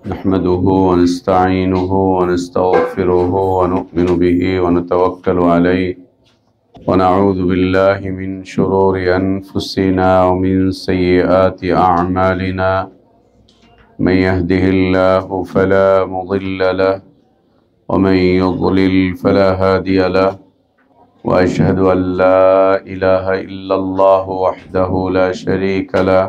نحمده ونستعينه ونستغفره ونؤمن به ونتوكل عليه ونعوذ بالله من شرور أنفسنا ومن سيئات أعمالنا من يهده الله فلا مضل له ومن يضلل فلا هادي له وأشهد أن لا إله إلا الله وحده لا شريك له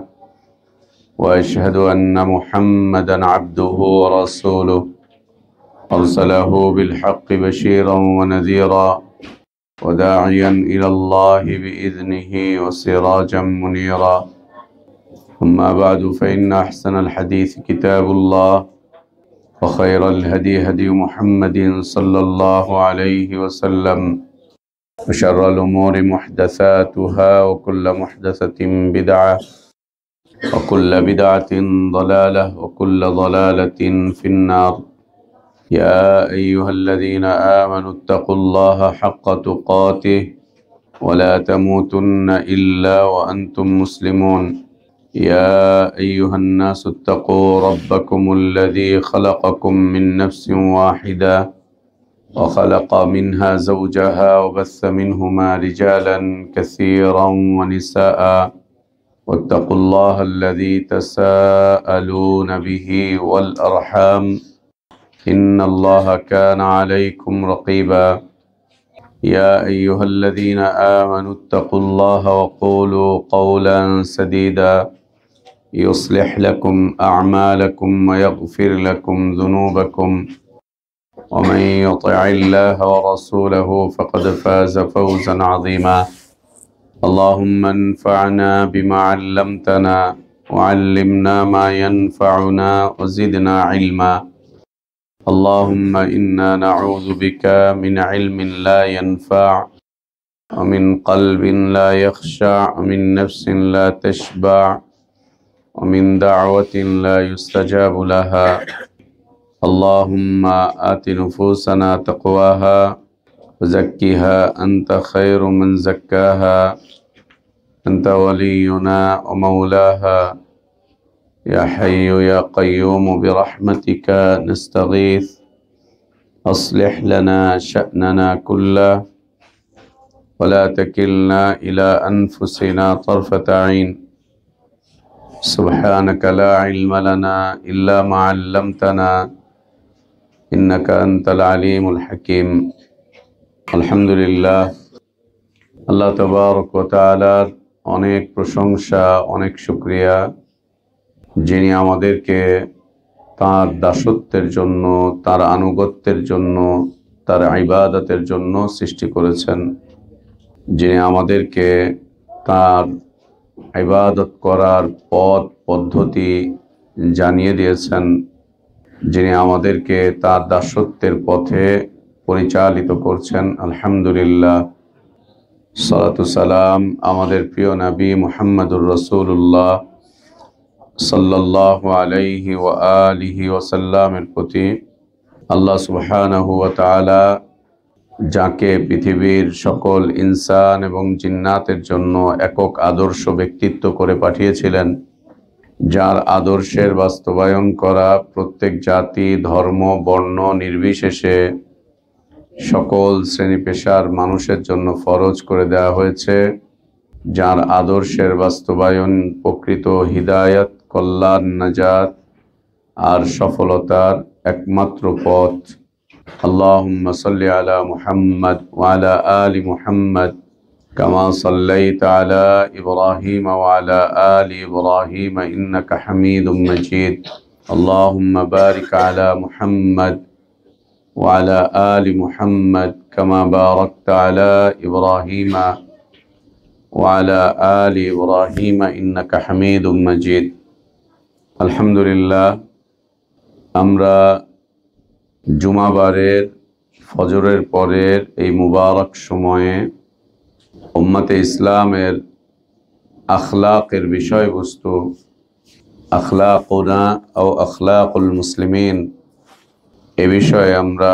وأشهد أن محمدًا عبده ورسوله أرسله بالحق بشيرا ونذيرا وداعيا إلى الله بإذنه وسراجا منيرا أما بعد فإن أحسن الحديث كتاب الله وخير الهدي هدي محمد صلى الله عليه وسلم وشر الأمور محدثاتها وكل محدثة بدعة وكل بدعة ضلالة وكل ضلالة في النار يا أيها الذين آمنوا اتقوا الله حق تقاته ولا تموتن إلا وأنتم مسلمون يا أيها الناس اتقوا ربكم الذي خلقكم من نفس واحدة وخلق منها زوجها وبث منهما رجالا كثيرا ونساء واتقوا الله الذي تساءلون به والأرحام إن الله كان عليكم رقيبا يا أيها الذين آمنوا اتقوا الله وقولوا قولا سديدا يصلح لكم أعمالكم ويغفر لكم ذنوبكم ومن يطع الله ورسوله فقد فاز فوزا عظيما اللهم انفعنا بما علمتنا وعلمنا ما ينفعنا وزدنا علما اللهم إنا نعوذ بك من علم لا ينفع ومن قلب لا يخشع ومن نفس لا تشبع ومن دعوة لا يستجاب لها اللهم آت نفوسنا تقواها وزكها أنت خير من زكاها أنت ولينا ومولاها يا حي يا قيوم برحمتك نستغيث أصلح لنا شأننا كله ولا تكلنا إلى أنفسنا طرفة عين سبحانك لا علم لنا إلا ما علمتنا إنك أنت العليم الحكيم আলহামদুলিল্লাহ আল্লাহ তাবারক ওয়া তাআলার অনেক প্রশংসা অনেক শুকরিয়া যিনি আমাদেরকে তার দাসত্বের জন্য তার আনুগত্যের জন্য তার ইবাদতের জন্য সৃষ্টি করেছেন যিনি আমাদেরকে তার ইবাদত করার পথ পদ্ধতি জানিয়ে দিয়েছেন যিনি আমাদেরকে তার দাসত্বের পথে পরিচালিত করছেন আলহামদুলিল্লাহ সালাতু সালাম আমাদের প্রিয় নবী মুহাম্মদুর রাসূলুল্লাহ সাল্লাল্লাহু আলাইহি ওয়া আলিহি ওয়াসাল্লামের প্রতি আল্লাহ সুবহানাহু ওয়া তাআলা যাকে পৃথিবীর সকল ইনসান এবং জিন্নাতের জন্য একক আদর্শ ব্যক্তিত্ব করে পাঠিয়েছিলেন যার আদর্শের বাস্তবায়ন করা প্রত্যেক জাতি ধর্ম বর্ণ নির্বিশেষে সকল শ্রেণী পেশার মানুষের জন্য ফরজ করে দেওয়া হয়েছে যার আদর্শের বাস্তবায়ন প্রকৃত হিদায়াত কল্যাণ নাজাত আর সফলতার একমাত্র পথ আল্লাহুম্মা সাল্লি আলা মুহাম্মদ ওয়া আলা আলি মুহাম্মদ কামা সাল্লাইতা আলা ইব্রাহিম ওয়া আলা আলি ইব্রাহিম ইন্নাকা হামিদুম মাজিদ আল্লাহুম্মা বারিক আলা মুহাম্মদ وعلى آل محمد كما باركت على إبراهيم وعلى آل إبراهيم إنك حميد مجيد الحمد لله আমরা জুমাবারের ফজরের পরের এই মুবারক সময়ে উম্মতে ইসলামের আখলাকের বিষয়বস্তু আখলাকুনা ও আখলাকুল মুসলিমিন এ বিষয়ে আমরা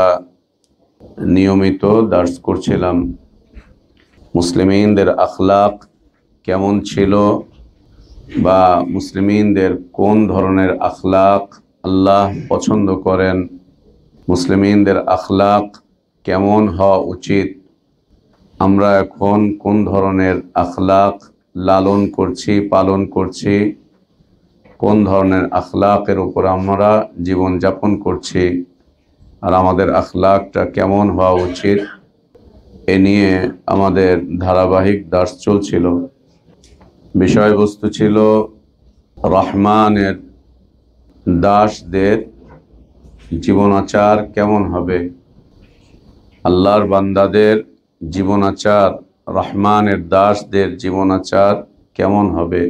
নিয়মিত দার্স করছিলাম মুসলিমিনদের আখলাক কেমন ছিল বা মুসলিমিনদের কোন ধরনের আখলাক আল্লাহ পছন্দ করেন, মুসলিমিনদের আখলাক কেমন হওয়া উচিত, আমরা এখন কোন ধরনের আখলাক লালন করছি, পালন করছি, কোন ধরনের আখলাকের উপর আমরা জীবন যাপন করছি, আর আমাদের আখলাকটা কেমন হওয়া উচিত, এ নিয়ে আমাদের ধারাবাহিক দাস চলছিল। বিষয়বস্তু ছিল রহমানের দাসদের জীবনাচার কেমন হবে, আল্লাহর বান্দাদের জীবনাচার, রহমানের দাসদের জীবনাচার কেমন হবে,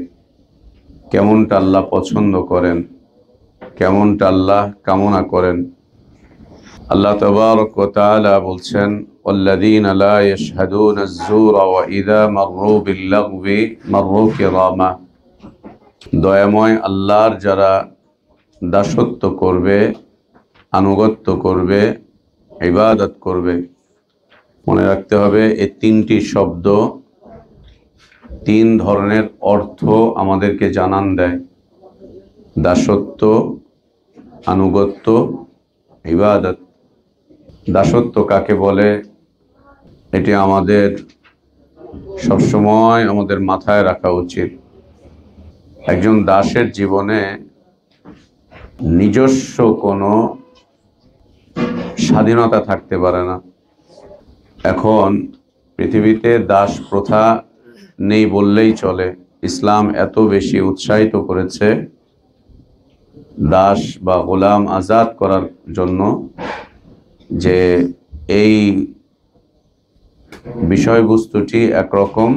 কেমনটা আল্লাহ পছন্দ করেন, কেমনটা আল্লাহ কামনা করেন। আল্লাহ তাবারক ওয়া তাআলা বলছেন, ওয়াল্লাযীনা লা ইয়াশহাদুনা আয-যূরা ওয়া ইযা মাররু বিল-লাগবি মাররু কিরামা। দয়াময় আল্লাহর যারা দাসত্ব করবে, আনুগত্য করবে, ইবাদত করবে। মনে রাখতে হবে এই তিনটি শব্দ তিন ধরনের অর্থ আমাদেরকে জানান দেয়: দাসত্ব, আনুগত্য, ইবাদত। দাসত্ব কাকে বলে এটি আমাদের সবসময় আমাদের মাথায় রাখা উচিত। একজন দাসের জীবনে নিজস্ব কোনো স্বাধীনতা থাকতে পারে না। এখন পৃথিবীতে দাস প্রথা নেই বললেই চলে। ইসলাম এত বেশি উৎসাহিত করেছে দাস বা গোলাম আজাদ করার জন্য যে এই বিষয়বস্তুটি একরকম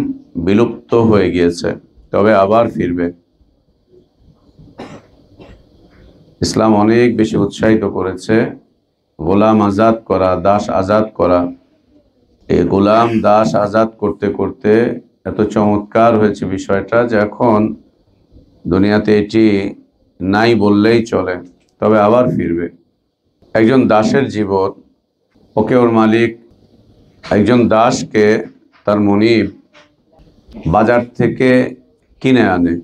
বিলুপ্ত হয়ে গিয়েছে, তবে আবার ফিরবে। ইসলাম অনেক বেশি উৎসাহিত করেছে গোলাম আজাদ করা, দাস আজাদ করা। এই গোলাম দাস আজাদ করতে করতে এত চমৎকার হয়েছে বিষয়টা যে এখন দুনিয়াতে এটি নাই বললেই চলে, তবে আবার ফিরবে। একজন দাসের জীবন, ওকে ওর মালিক, একজন দাসকে তার মনিব বাজার থেকে কিনে আনে,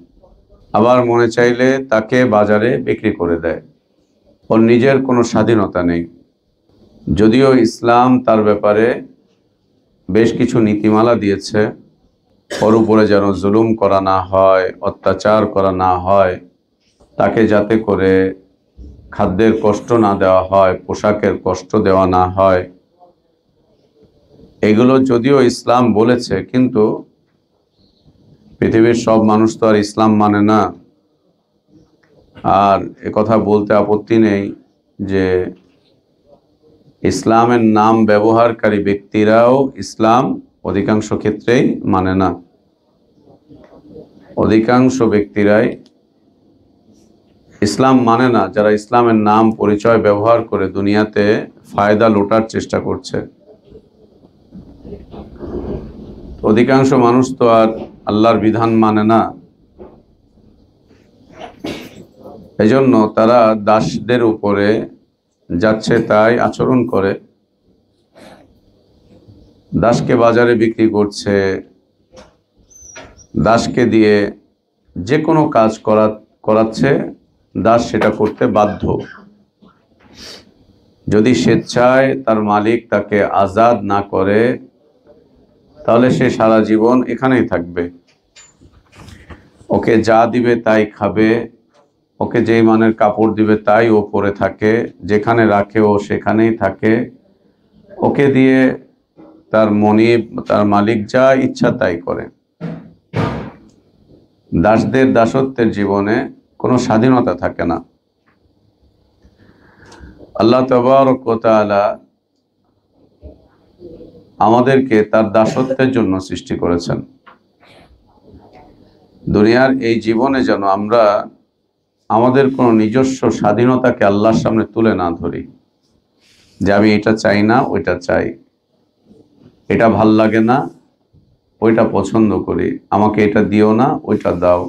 আবার মনে চাইলে তাকে বাজারে বিক্রি করে দেয়। ওর নিজের কোনো স্বাধীনতা নেই। যদিও ইসলাম তার ব্যাপারে বেশ কিছু নীতিমালা দিয়েছে, ওর উপরে যেন জুলুম করা না হয়, অত্যাচার করা না হয়, তাকে যাতে করে খাদ্যের কষ্ট না দেওয়া হয়, পোশাকের কষ্ট দেওয়া না হয়, এগুলো যদিও ইসলাম বলেছে, কিন্তু পৃথিবীর সব মানুষ তো আর ইসলাম মানে না। আর একথা বলতে আপত্তি নেই যে ইসলামের নাম ব্যবহারকারী ব্যক্তিরাও ইসলাম অধিকাংশ ক্ষেত্রেই মানে না। অধিকাংশ ব্যক্তিরাই ইসলাম মানে না, যারা ইসলামের নাম পরিচয় ব্যবহার করে দুনিয়াতে ফায়দা লোটার চেষ্টা করছে। অধিকাংশ মানুষ তো আর আল্লাহর বিধান মানে না। এজন্য তারা দাসদের উপরে যাচ্ছে তাই আচরণ করে, দাসকে বাজারে বিক্রি করছে, দাসকে দিয়ে যে কোনো কাজ করাচ্ছে, দাস সেটা করতে বাধ্য। যদি স্বেচ্ছায় তার মালিক তাকে আজাদ না করে, তাহলে সে সারা জীবন এখানেই থাকবে। ওকে যা দিবে তাই খাবে, ওকে যেই মানের কাপড় দিবে তাই ও পরে থাকে, যেখানে রাখে ও সেখানেই থাকে। ওকে দিয়ে তার মনিব, তার মালিক যা ইচ্ছা তাই করে। দাসদের দাসত্বের জীবনে কোনো স্বাধীনতা থাকে না। আল্লাহ তাবারক ওয়া তাআলা আমাদেরকে তার দাসত্বের জন্য সৃষ্টি করেছেন। দুনিয়ার এই জীবনে যেন আমরা আমাদের কোনো নিজস্ব স্বাধীনতাকে আল্লাহর সামনে তুলে না ধরি, যে আমি এটা চাই না, ওইটা চাই, এটা ভাল লাগে না, ওইটা পছন্দ করি, আমাকে এটা দিও না, ওইটা দাও,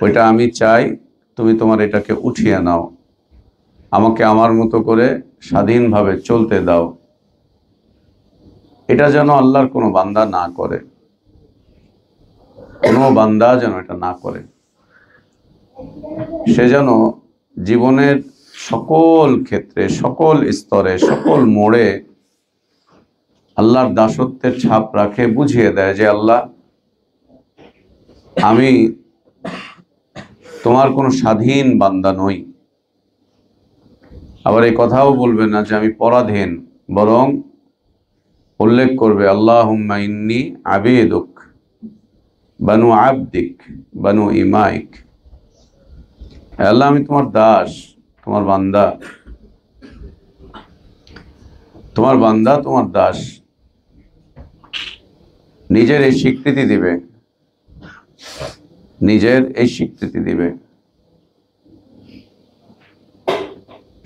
ওইটা আমি চাই, তুমি তোমার এটাকে উঠিয়ে নাও, আমাকে আমার মতো করে স্বাধীনভাবে চলতে দাও। এটা যেন আল্লাহর কোনো বান্দা না করে, কোনো বান্দা যেন এটা না করে। সে যেন জীবনের সকল ক্ষেত্রে, সকল স্তরে, সকল মোড়ে আল্লাহর দাসত্বের ছাপ রাখে, বুঝিয়ে দেয় যে আল্লাহ, আমি তোমার কোনো স্বাধীন বান্দা নই। আবার এই কথাও বলবে না যে আমি পরাধীন, বরং উল্লেখ করবে আল্লাহুম্মা ইন্নী আবিদুক বানু আবদিক বানু ইমাইক। আল্লাহ, আমি তোমার দাস, তোমার বান্দা, তোমার বান্দা, তোমার দাস। নিজের এই স্বীকৃতি দিবে, নিজের এই স্বীকৃতি দিবে।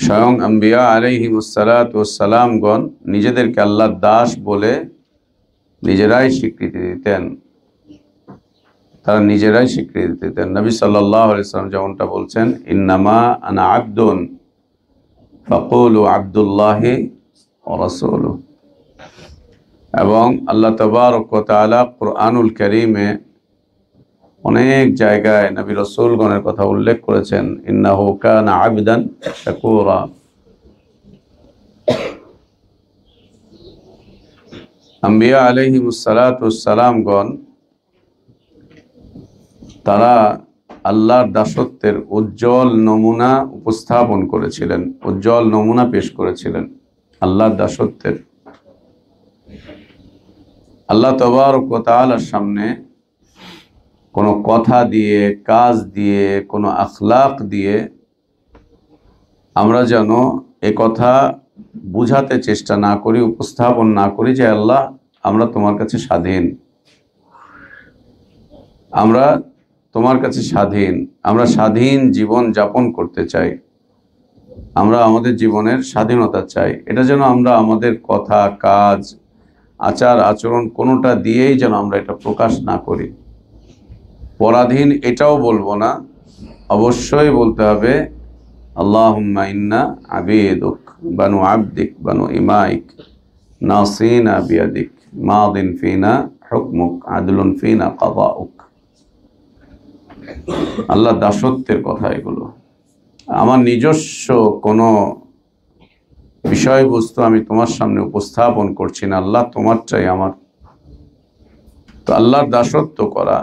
স্বয়ং আম্বিয়া আলাইহিমুসসালাতু ওয়াসসালামগণ নিজেদেরকে আল্লাহর দাস বলে নিজেরাই স্বীকৃতি দিতেন, তারা নিজেরাই স্বীকৃতি দিতেন। নবী সাল্লাল্লাহু আলাইহি ওয়াসাল্লাম যেমনটা বলছেন, ইন্নামা আনা আবদুন ফাকুলু আবদুল্লাহি ওয়া রাসূলুহু। এবং আল্লাহ তাবারক ওয়া তাআলা কুরআনুল কারীমে অনেক জায়গায় নবী রাসূলগণের কথা উল্লেখ করেছেন, ইন্নাহু কানা আবদান শাকুরা। আম্বিয়া আলাইহিমুসসালাতু ওয়াসসালামগণ তারা আল্লাহর দাসত্বের উজ্জ্বল নমুনা উপস্থাপন করেছিলেন, উজ্জ্বল নমুনা পেশ করেছিলেন আল্লাহর দাসত্বের। আল্লাহ তাবারক ওয়া তাআলার সামনে কোনো কথা দিয়ে, কাজ দিয়ে, কোনো আখলাক দিয়ে আমরা যেন এ কথা বুঝাতে চেষ্টা না করি, উপস্থাপন না করি যে আল্লাহ, আমরা তোমার কাছে স্বাধীন, আমরা তোমার কাছে স্বাধীন, আমরা স্বাধীন জীবন যাপন করতে চাই, আমরা আমাদের জীবনের স্বাধীনতা চাই। এটা যেন আমরা আমাদের কথা, কাজ, আচার আচরণ কোনোটা দিয়েই যেন আমরা এটা প্রকাশ না করি। পরাধীন এটাও বলবো না, অবশ্যই বলতে হবে আল্লাহুম্মা ইন্না আবিদুক বানু আবদিক বানু ইমাইক নাসিনা বিয়াদিক মাদিন ফিনা হুকমুক আদলুন ফিনা কাদাউক। আল্লাহ দাসত্বের কথা এগুলো। আমার নিজস্ব কোনো বিষয়বস্তু আমি তোমার সামনে উপস্থাপন করছি না, আল্লাহ তোমারটাই আমার। তো আল্লাহর দাসত্ব করা,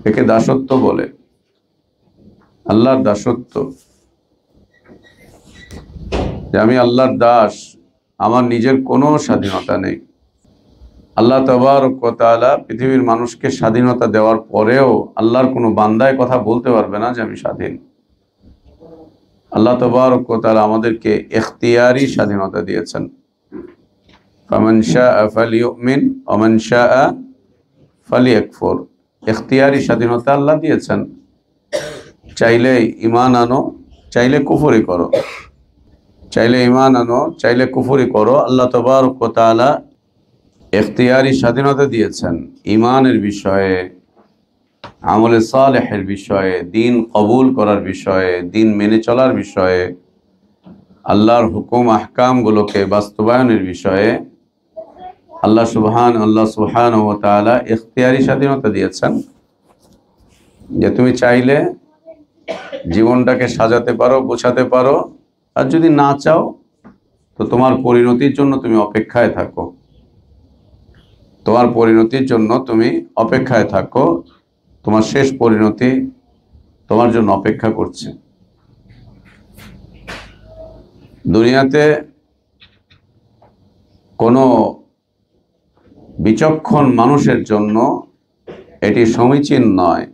একে দাসত্ব বলে। আল্লাহর দাসত্ব, যে আমি আল্লাহর দাস, আমার নিজের কোনো স্বাধীনতা নেই। আল্লাহ তাবারক ওয়া তাআলা পৃথিবীর মানুষকে স্বাধীনতা দেওয়ার পরেও আল্লাহর কোনো বান্দায় কথা বলতে পারবে না যে আমি স্বাধীন। আল্লাহ তাবারক ওয়া তাআলা আমাদেরকে ইখতিয়ারি স্বাধীনতা দিয়েছেন। ফামান শাআ ফালিয়ুমিন ওয়া মান শাআ ফালিয়াকফুর। ইখতিয়ারি স্বাধীনতা আল্লাহ দিয়েছেন। চাইলে ঈমান আনো, চাইলে কুফরি করো, চাইলে ঈমান আনো, চাইলে কুফরি করো। আল্লাহ তাবারক ওয়া তাআলা ইখতিয়ারি স্বাধীনতা দিয়েছেন ঈমানের বিষয়ে, আমলে সালেহের বিষয়ে, দিন কবুল করার বিষয়ে, দিন মেনে চলার বিষয়ে, আল্লাহর হুকুম আহকামগুলোকে বাস্তবায়নের বিষয়ে আল্লাহ সুবহানাহু ওয়া তাআলা ইখতিয়ারি স্বাধীনতা দিয়েছেন, যে তুমি চাইলে জীবনটাকে সাজাতে পারো, গোছাতে পারো, আর যদি না চাও তো তোমার পরিণতির জন্য তুমি অপেক্ষায় থাকো, তোমার পরিণতির জন্য তুমি অপেক্ষায় থাকো, তোমার শেষ পরিণতি তোমার জন্য অপেক্ষা করছে। দুনিয়াতে কোনো বিচক্ষণ মানুষের জন্য এটি সমীচীন নয়,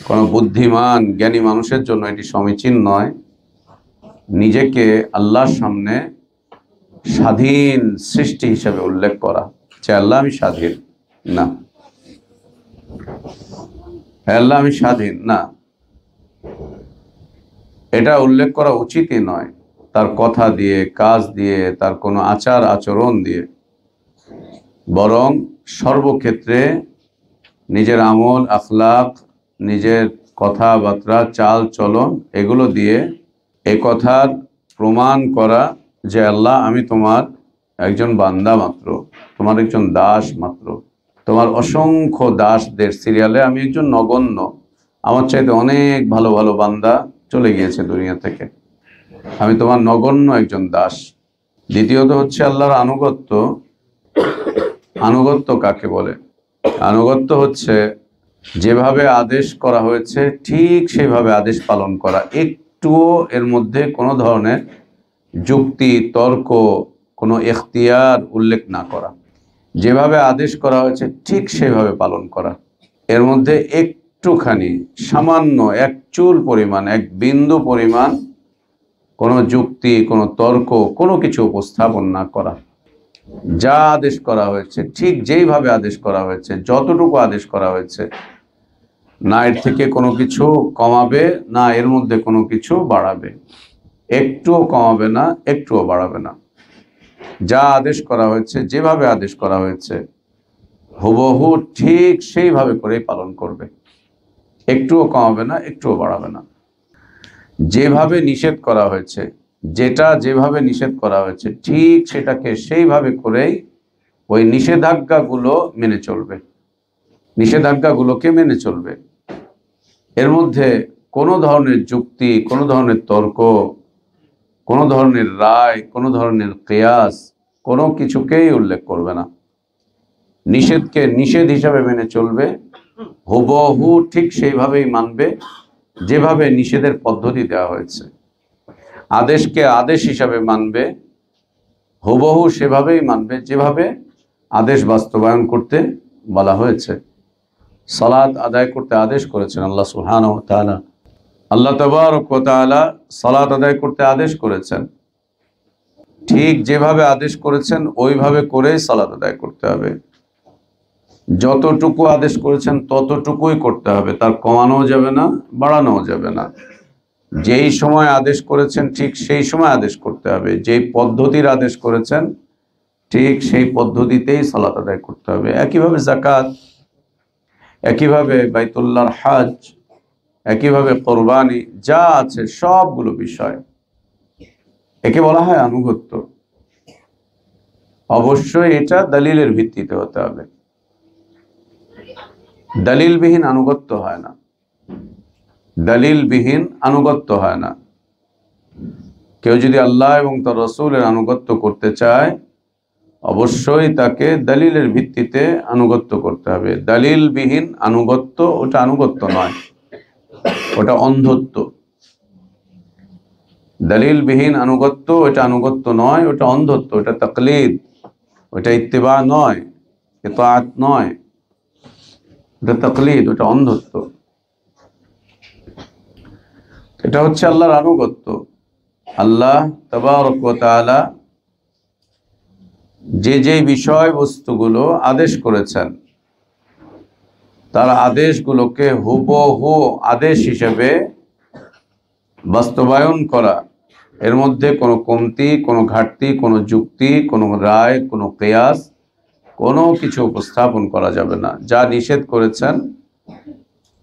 কোনো বুদ্ধিমান জ্ঞানী মানুষের জন্য এটি সমীচীন নয় নিজেকে আল্লাহর সামনে স্বাধীন সৃষ্টি হিসেবে উল্লেখ করা, যে আল্লাহ আমি স্বাধীন না, আল্লাহ আমি স্বাধীন না, এটা উল্লেখ করা উচিতই নয় তার কথা দিয়ে, কাজ দিয়ে, তার কোনো আচার আচরণ দিয়ে। বরং সর্বক্ষেত্রে নিজের আমল আখলাক, নিজের কথাবার্তা, চাল চলন, এগুলো দিয়ে এ কথার প্রমাণ করা যে আল্লাহ আমি তোমার একজন বান্দা মাত্র, তোমার একজন দাস মাত্র, তোমার অসংখ্য দাসদের সিরিয়ালে আমি একজন নগণ্য, আমার চাইতে অনেক ভালো ভালো বান্দা চলে গিয়েছে দুনিয়া থেকে, আমি তোমার নগণ্য একজন দাস। দ্বিতীয়ত হচ্ছে আল্লাহর আনুগত্য। আনুগত্য কাকে বলে? আনুগত্য হচ্ছে যেভাবে আদেশ করা হয়েছে ঠিক সেইভাবে আদেশ পালন করা, একটুও এর মধ্যে কোনো ধরনের যুক্তি, তর্ক, কোনো এখতিয়ার উল্লেখ না করা। যেভাবে আদেশ করা হয়েছে ঠিক সেভাবে পালন করা, এর মধ্যে একটুখানি সামান্য এক চুল পরিমাণ, এক বিন্দু পরিমাণ কোনো যুক্তি, কোনো তর্ক, কোনো কিছু উপস্থাপন না করা। যা আদেশ করা হয়েছে ঠিক যেইভাবে আদেশ করা হয়েছে, যতটুকু আদেশ করা হয়েছে, না এর থেকে কোনো কিছু কমাবে, না এর মধ্যে কোনো কিছু বাড়াবে, একটুও কমাবে না, একটুও বাড়াবে না। যা আদেশ করা হয়েছে, যেভাবে আদেশ করা হয়েছে, হুবহু ঠিক সেইভাবে করেই পালন করবে, একটুও কমাবে না, একটুও বাড়াবে না। যেভাবে নিষেধ করা হয়েছে, যেটা যেভাবে নিষেধ করা হয়েছে ঠিক সেটাকে সেইভাবে করেই ওই নিষেধাজ্ঞাগুলো মেনে চলবে, নিষেধাজ্ঞাগুলোকে মেনে চলবে। এর মধ্যে কোনো ধরনের যুক্তি, কোনো ধরনের তর্ক, কোনো ধরনের রায়, কোনো ধরনের কিয়াস, কোনো কিছুকেই উল্লেখ করবে না। নিষেধকে নিষেধ হিসাবে মেনে চলবে, হুবহু ঠিক সেইভাবেই মানবে যেভাবে নিষেধের পদ্ধতি দেওয়া হয়েছে। আদেশকে আদেশ হিসাবে মানবে, হুবহু সেভাবেই মানবে যেভাবে আদেশ বাস্তবায়ন করতে বলা হয়েছে। সালাত আদায় করতে আদেশ করেছেন আল্লাহ সুবহানাহু ওয়া তাআলা। আল্লাহ তাবারক ওয়া তাআলা সালাত আদায় করতে আদেশ করেছেন, ঠিক যেভাবে আদেশ করেছেন ওইভাবে করেই সালাত আদায় করতে হবে। যতটুকু আদেশ করেছেন ততটুকুই করতে হবে, তার কমানোও যাবে না, বাড়ানোও যাবে না। যেই সময় আদেশ করেছেন ঠিক সেই সময় আদেশ করতে হবে, যেই পদ্ধতির আদেশ করেছেন ঠিক সেই পদ্ধতিতেই সালাত আদায় করতে হবে। একইভাবে যাকাত, একইভাবে বাইতুল্লাহর হজ, একইভাবে কোরবানি, যা আছে সবগুলো বিষয়, একে বলা হয় আনুগত্য। অবশ্যই এটা দলিলের ভিত্তিতে হতে হবে, দলিলবিহীন আনুগত্য হয় না, দলিলবিহীন আনুগত্য হয় না। কেউ যদি আল্লাহ এবং তার রাসূলের আনুগত্য করতে চায় অবশ্যই তাকে দলিলের ভিত্তিতে আনুগত্য করতে হবে। দলিলবিহীন আনুগত্য ওটা আনুগত্য নয়, ওটা অন্ধত্ব। দলিলবিহীন আনুগত্য ওটা আনুগত্য নয়, ওটা অন্ধত্ব, ওটা তাকলিদ, ওটা ইত্তিবা নয়, ইতাআত নয়, ওটা তাকলিদ, ওটা অন্ধত্ব। এটা হচ্ছে আল্লাহর আনুগত্য। আল্লাহ তাবারক ওয়া তাআলা যে যে বিষয়বস্তুগুলো আদেশ করেছেন তার আদেশগুলোকে হুবহু আদেশ হিসেবে বাস্তবায়ন করা, এর মধ্যে কোনো কমতি, কোনো ঘাটতি, কোনো যুক্তি, কোনো রায়, কোনো কিয়াস, কোনো কিছু উপস্থাপন করা যাবে না। যা নিষেধ করেছেন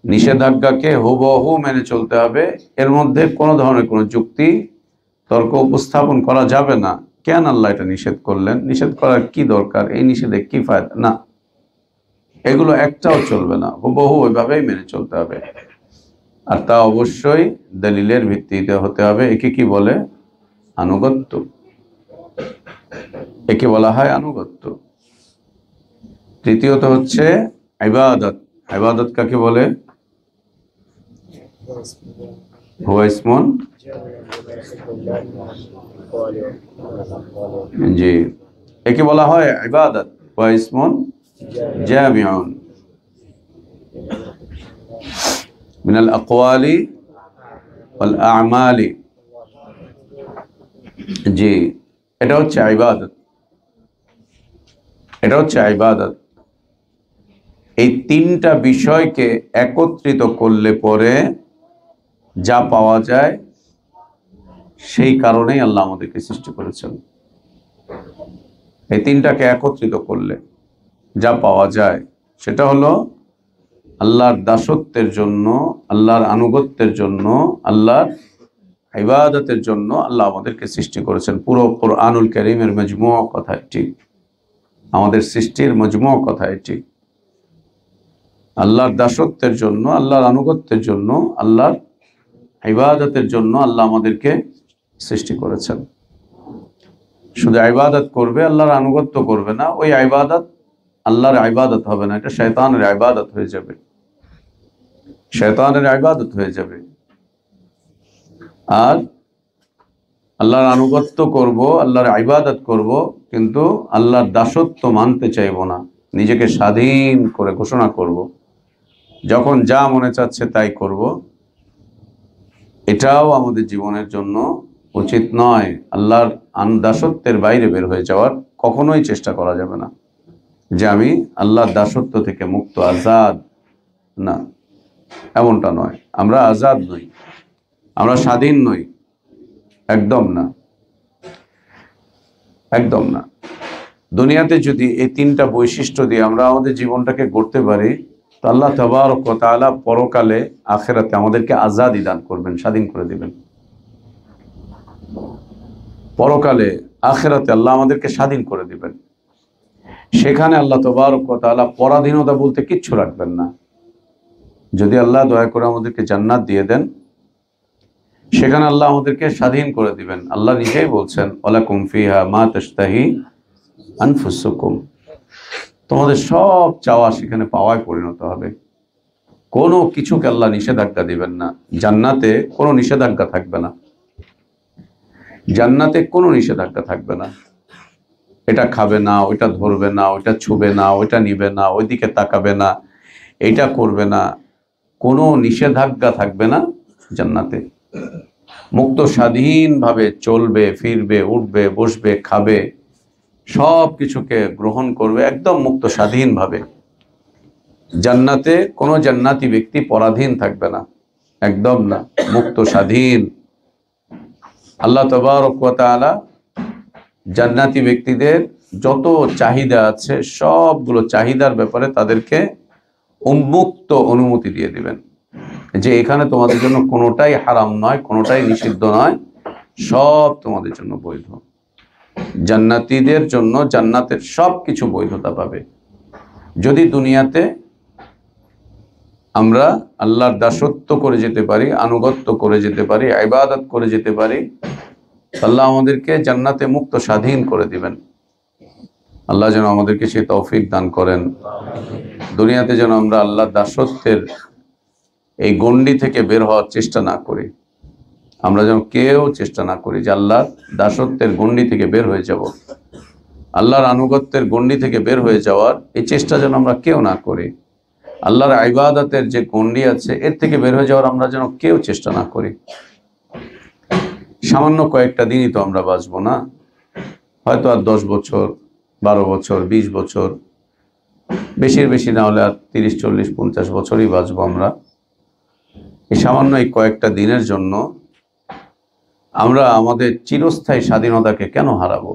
নিষেধাজ্ঞাকে হুবহু মেনে চলতে হবে, এর মধ্যে কোনো ধরনের কোনো যুক্তি, তর্ক উপস্থাপন করা যাবে না। কেন আল্লাহ এটা নিষেধ করলেন, নিষেধ করার কি দরকার, এই নিষেধে কি ফায়দা, না, এগুলো একটাও চলবে না, হুবহু ওইভাবেই মেনে চলতে হবে। আর তা অবশ্যই দলিলের ভিত্তিতে হতে হবে। একে কি বলে? আনুগত্য। একে বলা হয় আনুগত্য। তৃতীয়ত হচ্ছে ইবাদত। ইবাদত কাকে বলে? হুয়া ইসমুন, জি, একে বলা হয় ইবাদত। হুয়া ইসমুন জামিউন মিনাল আকওয়ালি ওয়াল আ'মালি। জি, এটা হচ্ছে ইবাদত, এটা হচ্ছে ইবাদত। এই তিনটা বিষয়কে একত্রিত করলে পরে যা পাওয়া যায়, সেই কারণেই আল্লাহ আমাদেরকে সৃষ্টি করেছেন। এই তিনটাকে একত্রিত করলে যা পাওয়া যায় সেটা হলো আল্লাহর দাসত্বের জন্য, আল্লাহর আনুগত্যের জন্য, আল্লাহর ইবাদতের জন্য আল্লাহ আমাদেরকে সৃষ্টি করেছেন। পুরো কুরআনুল কারীমের মজমুআ কথা ঠিক, আমাদের সৃষ্টির মজমুআ কথা ঠিক। আল্লাহর দাসত্বের জন্য, আল্লাহর আনুগত্যের জন্য, আল্লাহর ইবাদতের জন্য আল্লাহ আমাদেরকে সৃষ্টি করেছেন। শুধু ইবাদত করবে, আল্লাহর আনুগত্য করবে না, ওই ইবাদত আল্লাহর ইবাদত হবে না, এটা শয়তানের ইবাদত হয়ে যাবে, শয়তানের ইবাদত হয়ে যাবে। আর আল্লাহর আনুগত্য করব, আল্লাহর ইবাদত করব, কিন্তু আল্লাহর দাসত্ব মানতে চাইব না, নিজেকে স্বাধীন করে ঘোষণা করব, যখন যা মনে চাচ্ছে তাই করব, এটাও আমাদের জীবনের জন্য উচিত নয়। আল্লাহর দাসত্বের বাইরে বের হয়ে যাওয়ার কখনোই চেষ্টা করা যাবে না, যে আমি আল্লাহর দাসত্ব থেকে মুক্ত, আজাদ, না, এমনটা নয়। আমরা আজাদ নই, আমরা স্বাধীন নই, একদম না, একদম না। দুনিয়াতে যদি এই তিনটা বৈশিষ্ট্য দিয়ে আমরা আমাদের জীবনটাকে গড়তে পারি, তো আল্লাহ তাবারক ওয়া তাআলা পরকালে আখিরাতে আমাদেরকে আজাদি দান করবেন, স্বাধীন করে দিবেন। পরকালে আখিরাতে আল্লাহ আমাদেরকে স্বাধীন করে দিবেন। সেখানে আল্লাহ তাবারক ওয়া তাআলা পরাধীনতা বলতে কিচ্ছু রাখবেন না। যদি আল্লাহ দয়া করে আমাদেরকে জান্নাত দিয়ে দেন, সেখানে আল্লাহ আমাদেরকে স্বাধীন করে দিবেন। আল্লাহ নিজেই বলছেন, ওয়ালাকুম ফিহা মা তাশতাহি আনফুসুকুম, তোমাদের সব চাওয়া সেখানে পাওয়ায় পরিণত হবে। কোনো কিছুকে আল্লাহ নিষেধাজ্ঞা দিবেন না। জান্নাতে কোনো নিষেধাজ্ঞা থাকবে না, জান্নাতে কোনো নিষেধাজ্ঞা থাকবে না। এটা খাবে না, ওইটা ধরবে না, ওইটা ছুবে না, ওইটা নিবে না, ওইদিকে তাকাবে না, এইটা করবে না, কোনো নিষেধাজ্ঞা থাকবে না জান্নাতে। মুক্ত স্বাধীনভাবে চলবে, ফিরবে, উঠবে, বসবে, খাবে, সব কিছুকে গ্রহণ করবে একদম মুক্ত স্বাধীনভাবে। জান্নাতে কোনো জান্নাতি ব্যক্তি পরাধীন থাকবে না, একদম না, মুক্ত স্বাধীন। আল্লাহ তাবারক ওয়া তাআলা জান্নাতি ব্যক্তিদের যত চাহিদা আছে সবগুলো চাহিদার ব্যাপারে তাদেরকে উন্মুক্ত অনুমতি দিয়ে দিবেন, যে এখানে তোমাদের জন্য কোনোটাই হারাম নয়, কোনোটাই নিষিদ্ধ নয়, সব তোমাদের জন্য বৈধ। জান্নাতীদের জন্য জান্নাতের সব কিছু বৈধতা পাবে। যদি দুনিয়াতে আমরা আল্লাহর দাসত্ব করে যেতে পারি, আনুগত্য করে যেতে পারি, ইবাদত করে যেতে পারি, আল্লাহ আমাদেরকে জান্নাতে মুক্ত স্বাধীন করে দিবেন। আল্লাহ যেন আমাদেরকে সেই তৌফিক দান করেন। দুনিয়াতে যেন আমরা আল্লাহর দাসত্বের এই গণ্ডি থেকে বের হওয়ার চেষ্টা না করি, আমরা যেন কেউ চেষ্টা না করি যে আল্লাহর দাসত্বের গণ্ডি থেকে বের হয়ে যাব, আল্লাহর আনুগত্যের গণ্ডি থেকে বের হয়ে যাওয়ার এই চেষ্টা যেন আমরা কেউ না করি। আল্লাহর ইবাদতের যে গণ্ডি আছে এর থেকে বের হয়ে যাওয়ার আমরা যেন কেউ চেষ্টা না করি। সামান্য কয়েকটা দিনই তো আমরা বাঁচবো না, হয়তো আর 10 বছর, 12 বছর, 20 বছর, বেশির বেশি না হলে আর 30, 40, 50 বছরই বাঁচবো আমরা। এই সামান্য এই কয়েকটা দিনের জন্য আমরা আমাদের চিরস্থায়ী স্বাধীনতাকে কেন হারাবো?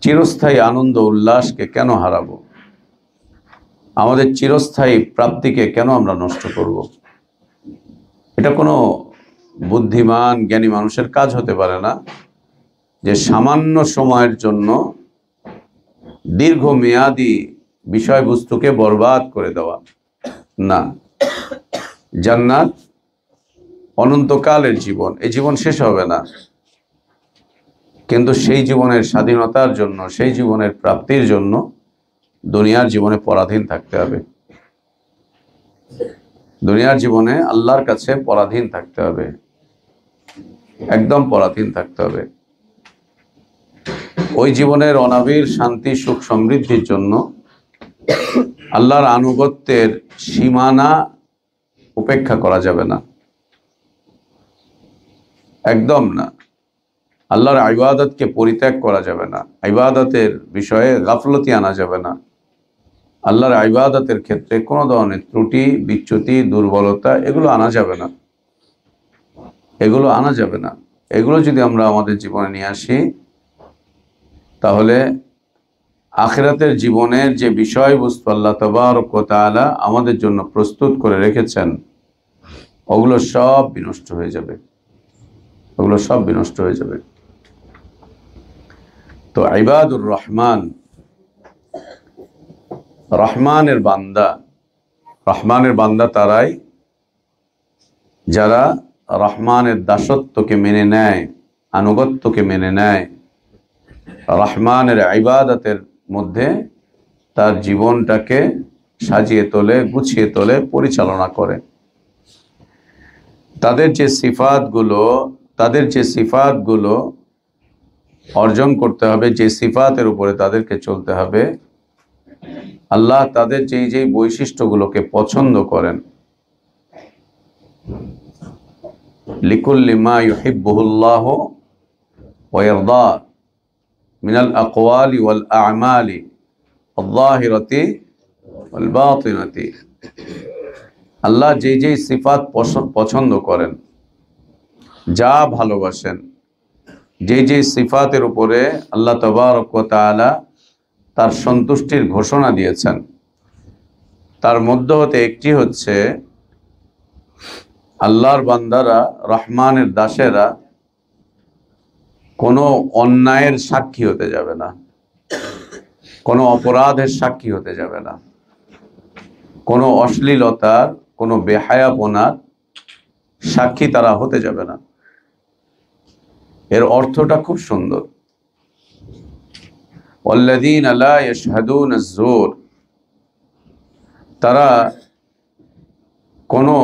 চিরস্থায়ী আনন্দ উল্লাসকে কেন হারাবো? আমাদের চিরস্থায়ী প্রাপ্তিকে কেন আমরা নষ্ট করব? এটা কোনো বুদ্ধিমান জ্ঞানী মানুষের কাজ হতে পারে না, যে সামান্য সময়ের জন্য দীর্ঘমেয়াদী বিষয়বস্তুকে বরবাদ করে দেওয়া। না, জান্নাত অনন্তকালের জীবন, এই জীবন শেষ হবে না, কিন্তু সেই জীবনের স্বাধীনতার জন্য, সেই জীবনের প্রাপ্তির জন্য দুনিয়ার জীবনে পরাধীন থাকতে হবে। দুনিয়ার জীবনে আল্লাহর কাছে পরাধীন থাকতে হবে, একদম পরাধীন থাকতে হবে। ওই জীবনের অনাবিল শান্তি, সুখ, সমৃদ্ধির জন্য আল্লাহর আনুগত্যের সীমানা উপেক্ষা করা যাবে না, একদম না। আল্লাহর ইবাদতকে পরিত্যাগ করা যাবে না, ইবাদতের বিষয়ে গাফলতি আনা যাবে না, আল্লাহর ইবাদতের ক্ষেত্রে কোনো ধরনের ত্রুটি, বিচ্যুতি, দুর্বলতা এগুলো আনা যাবে না, এগুলো আনা যাবে না। এগুলো যদি আমরা আমাদের জীবনে নিয়ে আসি, তাহলে আখিরাতের জীবনের যে বিষয়বস্তু আল্লাহ তাবারক ওয়া তাআলা আমাদের জন্য প্রস্তুত করে রেখেছেন, ওগুলো সব বিনষ্ট হয়ে যাবে, ওগুলো সব বিনষ্ট হয়ে যাবে। তো ইবাদুর রহমান, রহমানের বান্দা, রহমানের বান্দা তারাই যারা রহমানের দাসত্বকে মেনে নেয়, আনুগত্যকে মেনে নেয়, রহমানের ইবাদতের মধ্যে তার জীবনটাকে সাজিয়ে তোলে, গুছিয়ে তোলে, পরিচালনা করে, তাদের যে সিফাতগুলো অর্জন করতে হবে, যে সিফাতের উপরে তাদেরকে চলতে হবে, আল্লাহ তাদের যেই বৈশিষ্ট্যগুলোকে পছন্দ করেন, লিকুল্লি মা ইউহিব্বুহুল্লাহু ওয়া ইয়ারদা মিনাল আকওয়ালি ওয়াল আ'মালি আয-যাহিরাতি ওয়াল বাতিনাতি। আল্লাহ যেই সিফাত পছন্দ করেন, যা ভালোবাসেন, যেই সিফাতের উপরে আল্লাহ তাবারক ওয়া তাআলা তার সন্তুষ্টির ঘোষণা দিয়েছেন, তার মধ্যে হতে একটি হচ্ছে আল্লাহর বান্দারা, রহমানের দাসেরা কোনো অন্যায়ের সাক্ষী হতে যাবে না, কোনো অপরাধের সাক্ষী হতে যাবে না, কোনো অশ্লীলতার, কোনো বেহায়াপনার সাক্ষী তারা হতে যাবে না। এর অর্থটা খুব সুন্দর। ওয়াল্লাযীনা লা ইয়াশহাদুনা আয-যুর, তারা কোনো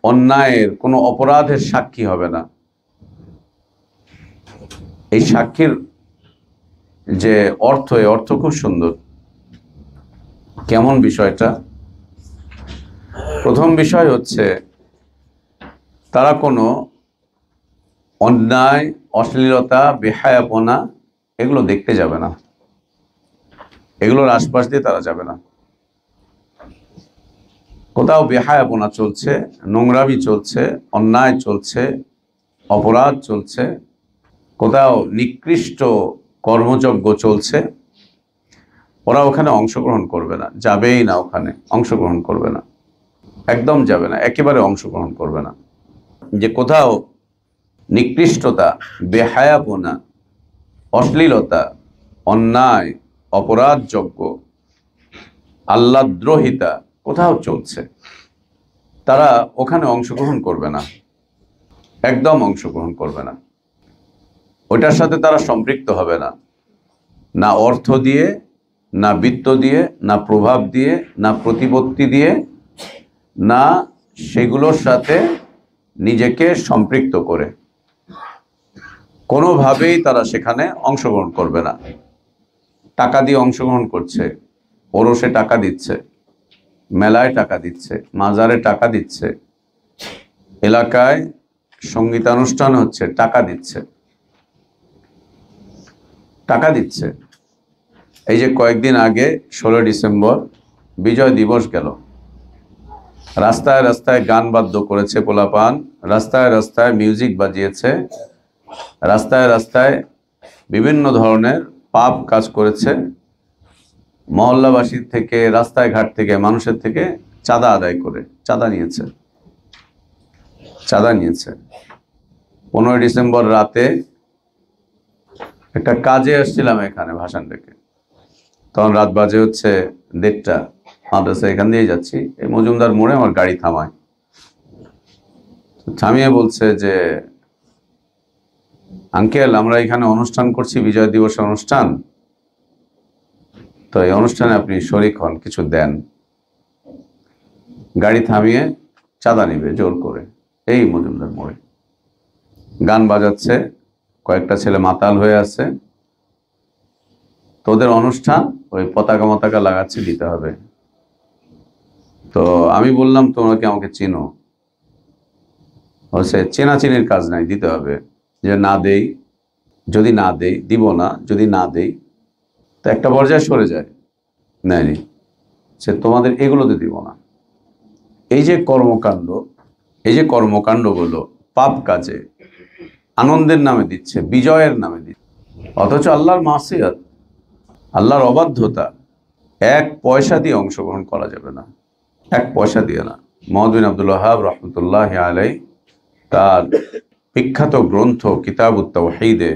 অন্যায়ের, কোনো অপরাধের সাক্ষী হবে না। এই সাক্ষীর যে অর্থ, এই অর্থ খুব সুন্দর। কেমন বিষয়টা? প্রথম বিষয় হচ্ছে তারা কোনো অন্যায়, অশ্লীলতা, বেহায়াপনা এগুলো দেখতে যাবে না, এগুলোর আশপাশ দিয়ে তারা যাবে না। কোথাও বেহায়াপনা চলছে, নোংরামি চলছে, অন্যায় চলছে, অপরাধ চলছে, কোথাও নিকৃষ্ট কর্মযজ্ঞ চলছে, ওরা ওখানে অংশগ্রহণ করবে না, যাবেই না, ওখানে অংশগ্রহণ করবে না, একদম যাবে না, একেবারে অংশগ্রহণ করবে না। যে কোথাও নিকৃষ্টতা, বেহায়াপনা, অশ্লীলতা, অন্যায়, অপরাধযোগ্য, আল্লাহদ্রোহিতা কোথাও চলছে, তারা ওখানে অংশগ্রহণ করবে না, একদম অংশগ্রহণ করবে না। ওটার সাথে তারা সম্পৃক্ত হবে না, না অর্থ দিয়ে, না বিত্ত দিয়ে, না প্রভাব দিয়ে, না প্রতিপত্তি দিয়ে, না সেগুলোর সাথে নিজেকে সম্পৃক্ত করে, কোনোভাবেই তারা সেখানে অংশগ্রহণ করবে না। টাকা দিয়ে অংশগ্রহণ করছে, ওরসে টাকা দিচ্ছে, মেলায় টাকা দিচ্ছে, মাজারে টাকা দিচ্ছে, এলাকায় সঙ্গীতানুষ্ঠান হচ্ছে, টাকা দিচ্ছে, টাকা দিচ্ছে। এই যে কয়েকদিন আগে 16 ডিসেম্বর বিজয় দিবস গেল, রাস্তায় রাস্তায় গান বাদ্য করেছে পোলাপান, রাস্তায় রাস্তায় মিউজিক বাজিয়েছে, রাস্তায় রাস্তায় বিভিন্ন ধরনের পাপ কাজ করেছে, মহল্লাবাসীর থেকে, রাস্তায় ঘাট থেকে, মানুষের থেকে চাঁদা আদায় করে চাঁদা নিয়েছে। 15 ডিসেম্বর রাতে একটা কাজে আসছিলাম এখানে ভাসান ডেকে, তখন রাত বাজে হচ্ছে 1:30, মাদ্রাসা এখান দিয়ে যাচ্ছি, এই মজুমদার মোড়ে আমার গাড়ি থামায়, থামিয়ে বলছে যে আঙ্কেল, আমরা এখানে অনুষ্ঠান করছি, বিজয় দিবসের অনুষ্ঠান, তো এই অনুষ্ঠানে আপনি শরীক হন, কিছু দেন। গাড়ি থামিয়ে চাঁদা নিবে জোর করে, এই মজুমদার মোড়ে গান বাজাচ্ছে, কয়েকটা ছেলে মাতাল হয়ে আছে, তোদের অনুষ্ঠান, ওই পতাকা লাগাচ্ছে, দিতে হবে। তো আমি বললাম, তোমরা কি আমাকে চিনো? বলছে চেনাচিনির কাজ নাই, দিতে হবে। যে না দেই, যদি না দেই দিব না, যদি না দেই তো একটা পর্যায়ে সরে যায়, নেয়নি, সে তোমাদের এগুলোতে দিব না। এই যে কর্মকাণ্ডগুলো পাপ কাজে আনন্দের নামে দিচ্ছে, বিজয়ের নামে দিচ্ছে, অথচ আল্লাহর মাসিয়াত, আল্লাহর অবাধ্যতা, 1 পয়সা দিয়ে অংশগ্রহণ করা যাবে না, 1 পয়সা দিয়ে না। মুহাম্মদ বিন আব্দুল ওয়াহাব রাহমাতুল্লাহি আলাইহি তার বিখ্যাত গ্রন্থ কিতাবুত তাওহীদে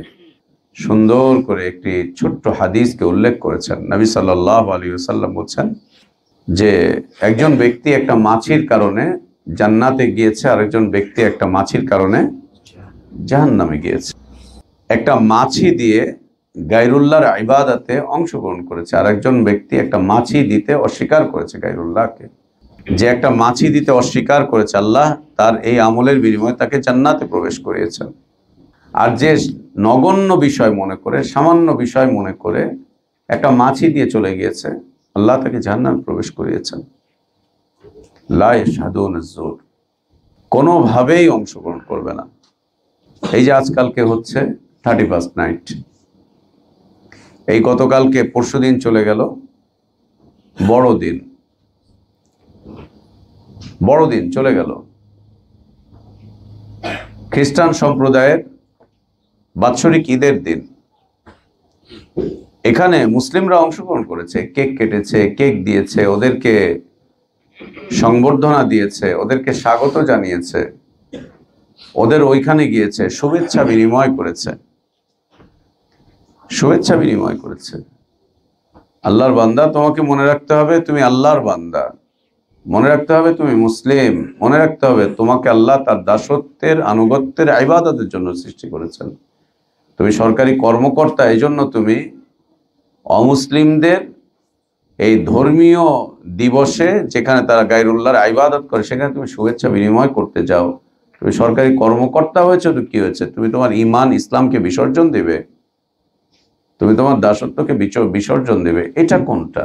সুন্দর করে একটি ছোট্ট হাদিসকে উল্লেখ করেছেন। নবী সাল্লাল্লাহু আলাইহি ওয়াসাল্লাম বলছেন যে একজন ব্যক্তি একটা মাছির কারণে জান্নাতে গিয়েছে, আরেকজন ব্যক্তি একটা মাছির কারণে জাহান্নামে গিয়েছে। একটা মাছি দিয়ে গায়রুল্লাহর ইবাদতে অংশগ্রহণ করেছে, আরেকজন ব্যক্তি একটা মাছি দিতে অস্বীকার করেছে গায়রুল্লাহকে। যে একটা মাছি দিতে অস্বীকার করেছে, আল্লাহ তার এই আমলের বিনিময়ে তাকে জান্নাতে প্রবেশ করিয়েছেন। আর যে নগণ্য বিষয় মনে করে, সামান্য বিষয় মনে করে একটা মাছি দিয়ে চলে গিয়েছে, আল্লাহ তাকে জান্নাতে প্রবেশ করিয়েছেন। লা ইয়াশহাদুনা যুর, কোনোভাবেই অংশগ্রহণ করবে না। এই যে আজকালকে হচ্ছে 31st নাইট, এই গতকালকে পরশুদিন চলে গেল বড়দিন, বড়দিন চলে গেল। খ্রিস্টান সম্প্রদায়ের বাৎসরিক ঈদের দিন। এখানে মুসলিমরা অংশগ্রহণ করেছে, কেক কেটেছে, কেক দিয়েছে, ওদেরকে সংবর্ধনা দিয়েছে, ওদেরকে স্বাগত জানিয়েছে, ওদের ওইখানে গিয়েছে, শুভেচ্ছা বিনিময় করেছে, শুভেচ্ছা বিনিময় করেছে। আল্লাহর বান্দা, তোমাকে মনে রাখতে হবে তুমি আল্লাহর বান্দা, মনে রাখতে হবে তুমি মুসলিম, মনে রাখতে হবে তোমাকে আল্লাহ তার দাসত্বের, আনুগত্যের, ইবাদতের জন্য সৃষ্টি করেছেন। তুমি সরকারি কর্মকর্তা, এই জন্য তুমি অমুসলিমদের এই ধর্মীয় দিবসে, যেখানে তারা গায়রুল্লাহর ইবাদত করে, সেখানে তুমি শুভেচ্ছা বিনিময় করতে যাও। তুমি সরকারি কর্মকর্তা হয়েছে, তো কি হয়েছে? তুমি তোমার ঈমান ইসলামকে বিসর্জন দেবে, তুমি তোমার দাসত্বকে বিসর্জন দেবে। এটা কোনটা?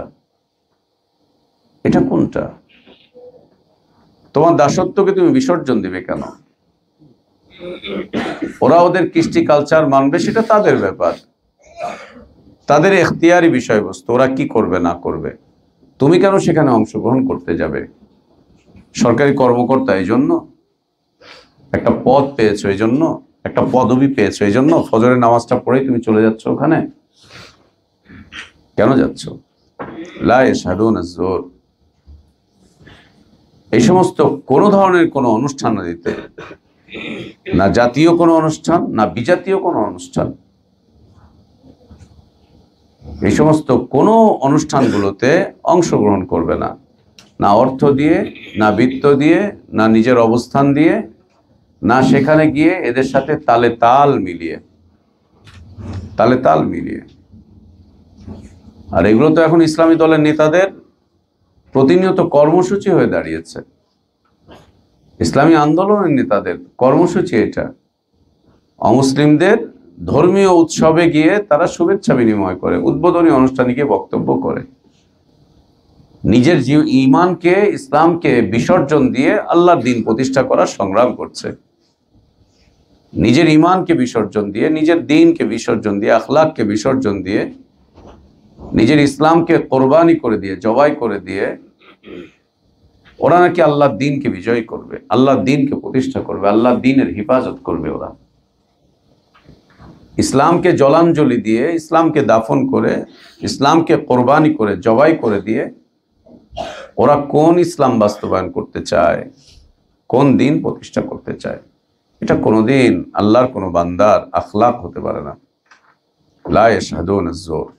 এটা কোনটা? তোমার দাসত্বকে তুমি বিসর্জন দিবে কেন? ওরা ওদের কৃষ্টি কালচার মানবে, সেটা তাদের ব্যাপার, তাদের এখতিয়ারি বিষয়বস্তু, ওরা কি করবে না করবে। তুমি কেন সেখানে অংশগ্রহণ করতে যাবে? সরকারি কর্মকর্তা এই জন্য, একটা পদ পেয়েছো এই জন্য, একটা পদবি পেয়েছো এই জন্য ফজরের নামাজটা পড়েই তুমি চলে যাচ্ছ ওখানে? কেন যাচ্ছ? লা ইয়াশহাদুনা যুর। এই সমস্ত কোনো ধরনের কোনো অনুষ্ঠান দিতে, না জাতীয় কোনো অনুষ্ঠান, না বিজাতীয় কোনো অনুষ্ঠান, এই সমস্ত কোনো অনুষ্ঠানগুলোতে অংশগ্রহণ করবে না, না অর্থ দিয়ে, না বৃত্ত দিয়ে, না নিজের অবস্থান দিয়ে, না সেখানে গিয়ে এদের সাথে তালে তাল মিলিয়ে, তালে তাল মিলিয়ে। আর এগুলো তো এখন ইসলামী দলের নেতাদের প্রতিনিয়ত কর্মসূচি হয়ে দাঁড়িয়েছে, ইসলামী আন্দোলনের নেতাদের কর্মসূচি এটা। অমুসলিমদের ধর্মীয় উৎসবে গিয়ে তারা শুভেচ্ছা বিনিময় করে, উদ্বোধনী অনুষ্ঠানে গিয়ে বক্তব্য করে, নিজের ঈমানকে, ইসলামকে বিসর্জন দিয়ে আল্লাহর দ্বীন প্রতিষ্ঠা করার সংগ্রাম করছে। নিজের ঈমানকে বিসর্জন দিয়ে, নিজের দ্বীনকে বিসর্জন দিয়ে, আখলাককে বিসর্জন দিয়ে, নিজের ইসলামকে কোরবানি করে দিয়ে, জবাই করে দিয়ে ওরা নাকি আল্লাহর দ্বীনকে বিজয় করবে, আল্লাহর দ্বীনকে প্রতিষ্ঠা করবে, আল্লাহর দ্বীনের হিফাজত করবে। ওরা ইসলামকে জলাঞ্জলি দিয়ে, ইসলামকে দাফন করে, ইসলামকে কোরবানি করে, জবাই করে দিয়ে ওরা কোন ইসলাম বাস্তবায়ন করতে চায়, কোন দ্বীন প্রতিষ্ঠা করতে চায়? এটা কোনোদিন আল্লাহর কোনো বান্দার আখলাক হতে পারে না। লা ইয়াশহাদুনা যুর,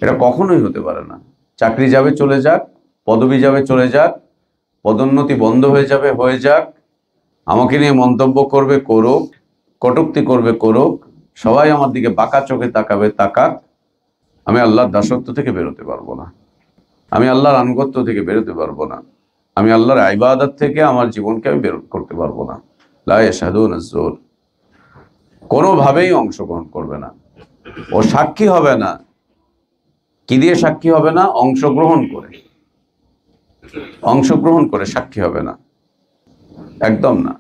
এটা কখনোই হতে পারে না। চাকরি যাবে চলে যাক, পদবি যাবে চলে যাক, পদোন্নতি বন্ধ হয়ে যাবে হয়ে যাক, আমাকে নিয়ে মন্তব্য করবে করুক, কটূক্তি করবে করুক, সবাই আমার দিকে বাঁকা চোখে তাকাবে তাকাক, আমি আল্লাহর দাসত্ব থেকে বেরোতে পারবো না, আমি আল্লাহর আনুগত্য থেকে বেরোতে পারবো না, আমি আল্লাহর ইবাদত থেকে আমার জীবনকে আমি বের করতে পারবো না। লা ইয়াশহাদুনা যুর, কোনোভাবেই অংশগ্রহণ করবে না। ও সাক্ষী হবে না। কি দিয়ে সাক্ষী হবে না? অংশগ্রহণ করে, অংশগ্রহণ করে সাক্ষী হবে না, একদম না।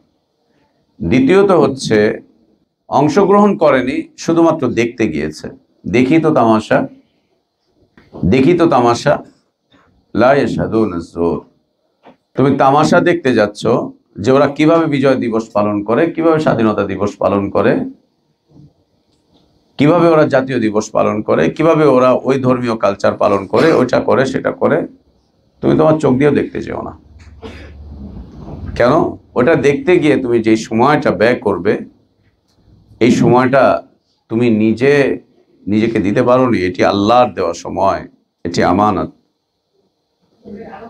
দ্বিতীয়ত হচ্ছে, অংশগ্রহণ করেনি, শুধুমাত্র দেখতে গিয়েছে, দেখি তো তামাশা, দেখি তো তামাশা। লা ইয়াশহাদুনা যুর, তুমি তামাশা দেখতে যাচ্ছ যে ওরা কিভাবে বিজয় দিবস পালন করে, কিভাবে স্বাধীনতা দিবস পালন করে, কিভাবে ওরা জাতীয় দিবস পালন করে, কিভাবে ওরা ওই ধর্মীয় কালচার পালন করে, ওইটা করে সেটা করে। তুমি তোমার চোখ দিয়েও দেখতে যেও না। কেন? ওটা দেখতে গিয়ে তুমি যে সময়টা ব্যয় করবে, এই সময়টা তুমি নিজেকে দিতে পারোনি। এটি আল্লাহর দেওয়া সময়, এটি আমানত,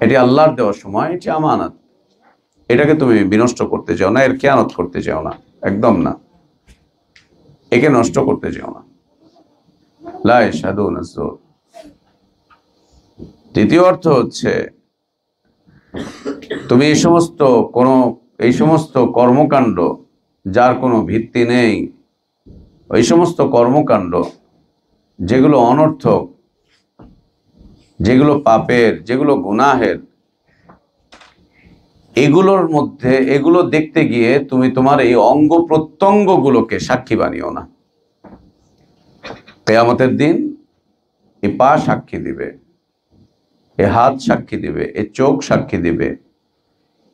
এটি আল্লাহর দেওয়া সময়, এটি আমানত। এটাকে তুমি বিনষ্ট করতে চাও না, এর খেয়ানত করতে চাও না, একদম না, একে নষ্ট করতে চাও না। লা ইয়াশহাদুনা আয-যুর। দ্বিতীয় অর্থ হচ্ছে তুমি এই সমস্ত কর্মকাণ্ড যার কোনো ভিত্তি নেই, ওই সমস্ত কর্মকাণ্ড যেগুলো অনর্থক, যেগুলো পাপের, যেগুলো গুনাহের, এগুলো দেখতে গিয়ে তুমি তোমার এই অঙ্গ প্রত্যঙ্গগুলোকে সাক্ষী বানিও না। কিয়ামতের দিন এই পা সাক্ষী দিবে, এ হাত সাক্ষী দিবে, এ চোখ সাক্ষী দিবে,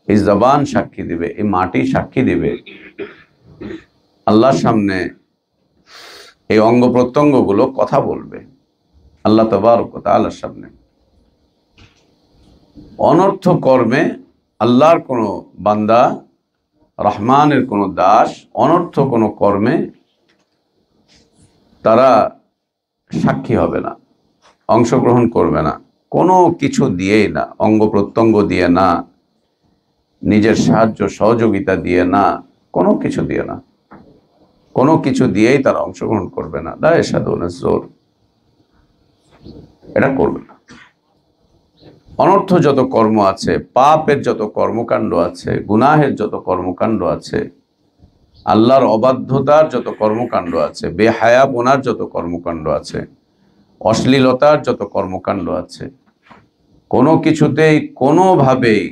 এই জবান সাক্ষী দিবে, এই মাটি সাক্ষী দিবে। আল্লাহর সামনে এই অঙ্গ প্রত্যঙ্গগুলো কথা বলবে আল্লাহ তাবারক ওয়া তাআলার সামনে। অনর্থ কর্মে আল্লাহর কোনো বান্দা, রহমানের কোনো দাস অনর্থ কোনো কর্মে তারা সাক্ষী হবে না, অংশগ্রহণ করবে না, কোনো কিছু দিয়েই না, অঙ্গ প্রত্যঙ্গ দিয়ে না, নিজের সাহায্য সহযোগিতা দিয়ে না, কোনো কিছু দিয়ে না, কোনো কিছু দিয়েই তারা অংশগ্রহণ করবে না। লা ইয়াশহাদুনা আয-যুর। এটা করবে না। অনর্থ যত কর্ম আছে, পাপের যত কর্মকাণ্ড আছে, গুনাহের যত কর্মকাণ্ড আছে, আল্লাহর অবাধ্যতার যত কর্মকাণ্ড আছে, বেহায়াপনার যত কর্মকাণ্ড আছে, অশ্লীলতার যত কর্মকাণ্ড আছে, কোনো কিছুতেই কোনোভাবেই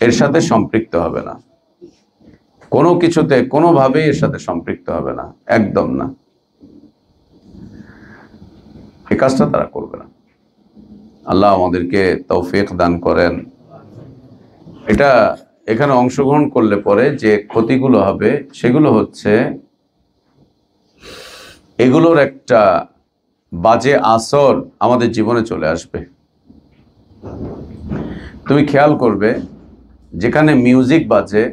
এর সাথে সম্পৃক্ত হবে না, কোনো কিছুতে কোনোভাবেই এর সাথে সম্পৃক্ত হবে না, একদম না। এই কাজটা তারা করবে না। আল্লাহ আমাদেরকে তৌফিক দান করেন। এখানে অংশগ্রহণ করলে পরে যে ক্ষতিগুলো হবে সেগুলো হচ্ছে, এগুলোর একটা বাজে আসর আমাদের জীবনে চলে আসবে। তুমি খেয়াল করবে, যেখানে মিউজিক বাজে,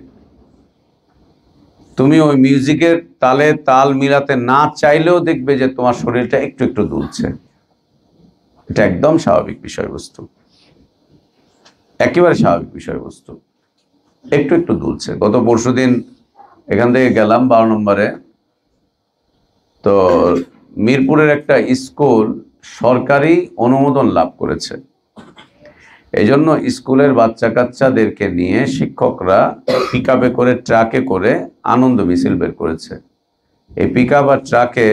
তুমি ওই মিউজিকের তালে তাল মিলাতে না চাইলেও দেখবে যে তোমার শরীরটা একটু একটু দুলছে। এটা একদম স্বাভাবিক বিষয়বস্তু, একেবারে স্বাভাবিক বিষয়বস্তু, একটু একটু দুলছে। গত পরশুদিন এখান থেকে গেলাম 12 নম্বরে, তো মিরপুরের একটা স্কুল সরকারি অনুমোদন লাভ করেছে, এই জন্য স্কুলের বাচ্চা কাচ্চাদেরকে নিয়ে শিক্ষকরা পিকআপে করে, ট্রাকে করে আনন্দ মিছিল বের করেছে। এই পিকআপ আর ট্রাকে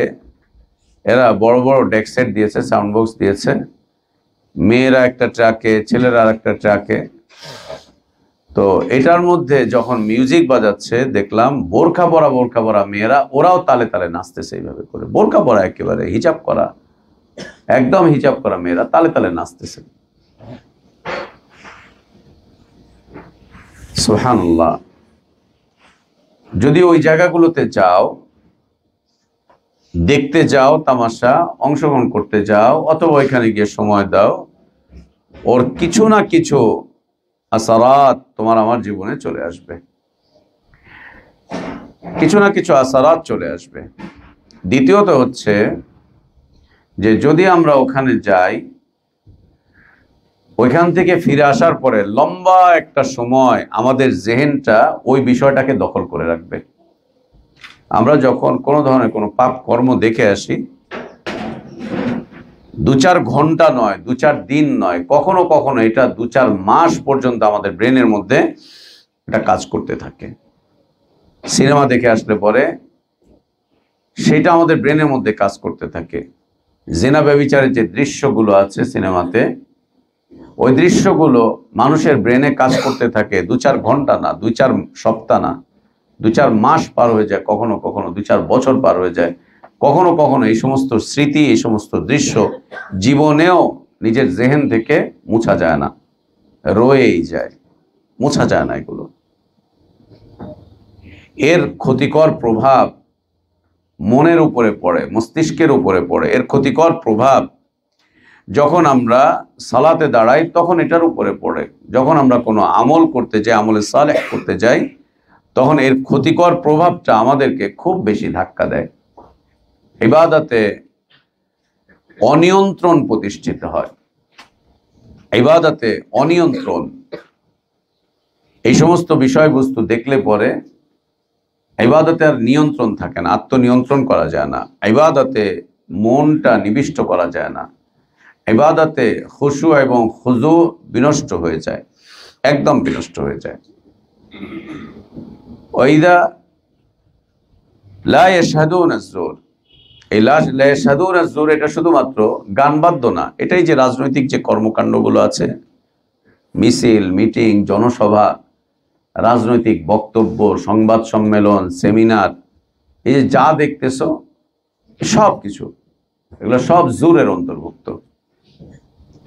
এরা বড় বড় ডেক সেট দিয়েছে, সাউন্ড বক্স দিয়েছে, মেয়েরা একটা ট্রাকে, ছেলেরা আর একটা ট্রাকে। তো এটার মধ্যে যখন মিউজিক বাজাচ্ছে দেখলাম বোরখা পরা মেয়েরা, ওরাও তালে তালে নাচতেছে এইভাবে করে, বোরখা পরা, একেবারে হিজাব করা, একদম হিজাব করা মেয়েরা তালে তালে নাচতেছে। সুবহানাল্লাহ। যদি ওই জায়গাগুলোতে যাও, দেখতে যাও তামাশা, অংশগ্রহণ করতে যাও, অথবা ওইখানে গিয়ে সময় দাও, ওর কিছু না কিছু আসারাত তোমার আমার জীবনে চলে আসবে, কিছু না কিছু আসারাত চলে আসবে। দ্বিতীয়ত হচ্ছে যে যদি আমরা ওখানে যাই, ওইখান থেকে ফিরে আসার পরে লম্বা একটা সময় আমাদের জেহেনটা ওই বিষয়টাকে দখল করে রাখবে। আমরা যখন কোনো ধরনের কোনো পাপ কর্ম দেখে আসি, 2-4 ঘন্টা নয়, 2-4 দিন নয়, কখনো কখনো এটা 2-4 মাস পর্যন্ত আমাদের ব্রেনের মধ্যে এটা কাজ করতে থাকে। সিনেমা দেখে আসলে পরে সেটা আমাদের ব্রেনের মধ্যে কাজ করতে থাকে। জিনা ব্যভিচারের যে দৃশ্যগুলো আছে সিনেমাতে, ওই দৃশ্যগুলো মানুষের ব্রেনে কাজ করতে থাকে 2-4 ঘন্টা না, 2-4 সপ্তাহ না, 2-4 মাস পার হয়ে যায়, কখনো কখনো 2-4 বছর পার হয়ে যায়, কখনো কখনো এই সমস্ত স্মৃতি, এই সমস্ত দৃশ্য জীবনেও নিজের জেহেন থেকে মুছা যায় না, রয়েই যায়, মুছা যায় না। এগুলো, এর ক্ষতিকর প্রভাব মনের উপরে পড়ে, মস্তিষ্কের উপরে পড়ে। এর ক্ষতিকর প্রভাব যখন আমরা সালাতে দাঁড়াই তখন এটার উপরে পড়ে, যখন আমরা কোনো আমল করতে যাই, আমলে সালেহ করতে যাই, তখন এর ক্ষতিকর প্রভাবটা আমাদেরকে খুব বেশি ধাক্কা দেয়। ইবাদতে অনিয়ন্ত্রণ প্রতিষ্ঠিত হয়, ইবাদতে অনিয়ন্ত্রণ। এই সমস্ত বিষয়বস্তু দেখলে পরে ইবাদতে আর নিয়ন্ত্রণ থাকে না, আত্মনিয়ন্ত্রণ করা যায় না, ইবাদতে মনটা নিবিষ্ট করা যায় না, ইবাদতে খুশু এবং খুজু বিনষ্ট হয়ে যায়, একদম বিনষ্ট হয়ে যায়। ওয়াইদা লা ইয়াশহাদুনা আয-যুর, এই লা ইয়াশহাদুনা আয-যুর এটা শুধুমাত্র গানবাদ্য না, এটাই যে রাজনৈতিক যে কর্মকাণ্ডগুলো আছে, মিছিল, মিটিং, জনসভা, রাজনৈতিক বক্তব্য, সংবাদ সম্মেলন, সেমিনার, এই যে যা দেখতেছো সব কিছু, এগুলো সব জোরের অন্তর্ভুক্ত।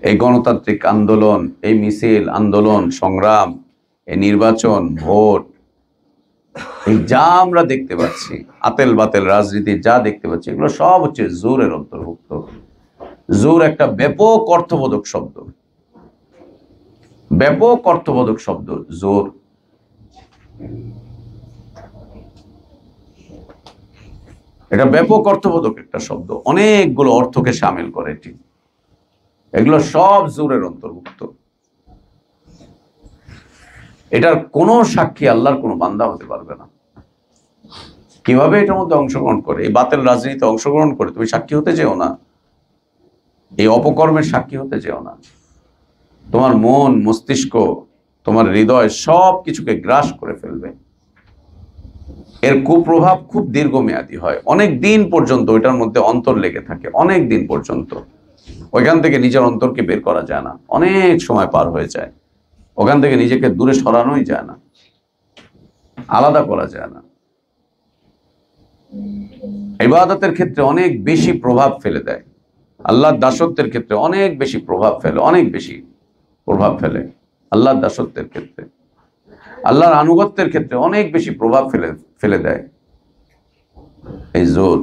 এই গণতান্ত্রিক আন্দোলন, এই মিছিল, আন্দোলন, সংগ্রাম, এই নির্বাচন, ভোট, এই যা আমরা দেখতে পাচ্ছি, আতেল বাতেল রাজনীতি যা দেখতে পাচ্ছি, এগুলো সব হচ্ছে জোরের অন্তর্ভুক্ত। জোর একটা ব্যাপক অর্থবোধক শব্দ, ব্যাপক অর্থবোধক শব্দ জোর। এটা ব্যাপক অর্থবোধক একটা শব্দ, অনেকগুলো অর্থকে শামিল করে এটি। এগুলো সব জোরের অন্তর্ভুক্ত। এটার কোনো সাক্ষী আল্লাহর কোনো বান্দা হতে পারবে না। কিভাবে এটার মধ্যে অংশগ্রহণ করে, এই বাতেল রাজনীতিতে অংশগ্রহণ করে তুমি সাক্ষী হতে যেও না, এই অপকর্মের সাক্ষী হতে যেও না। তোমার মন, মস্তিষ্ক, তোমার হৃদয় সব কিছুকে গ্রাস করে ফেলবে। এর কুপ্রভাব খুব দীর্ঘমেয়াদী হয়, অনেক দিন পর্যন্ত ওইটার মধ্যে অন্তর লেগে থাকে, অনেক দিন পর্যন্ত। ওইখান থেকে নিজের অন্তরকে বের করা যায় না, অনেক সময় পার হয়ে যায়, ওখান থেকে নিজেকে দূরে সরানোই যায় না, আলাদা করা যায় না। ইবাদতের ক্ষেত্রে অনেক বেশি প্রভাব ফেলে দেয়, আল্লাহর দাসত্বের ক্ষেত্রে অনেক বেশি প্রভাব ফেলে, অনেক বেশি প্রভাব ফেলে আল্লাহর দাসত্বের ক্ষেত্রে, আল্লাহর আনুগত্যের ক্ষেত্রে অনেক বেশি প্রভাব ফেলে দেয় এই জোর।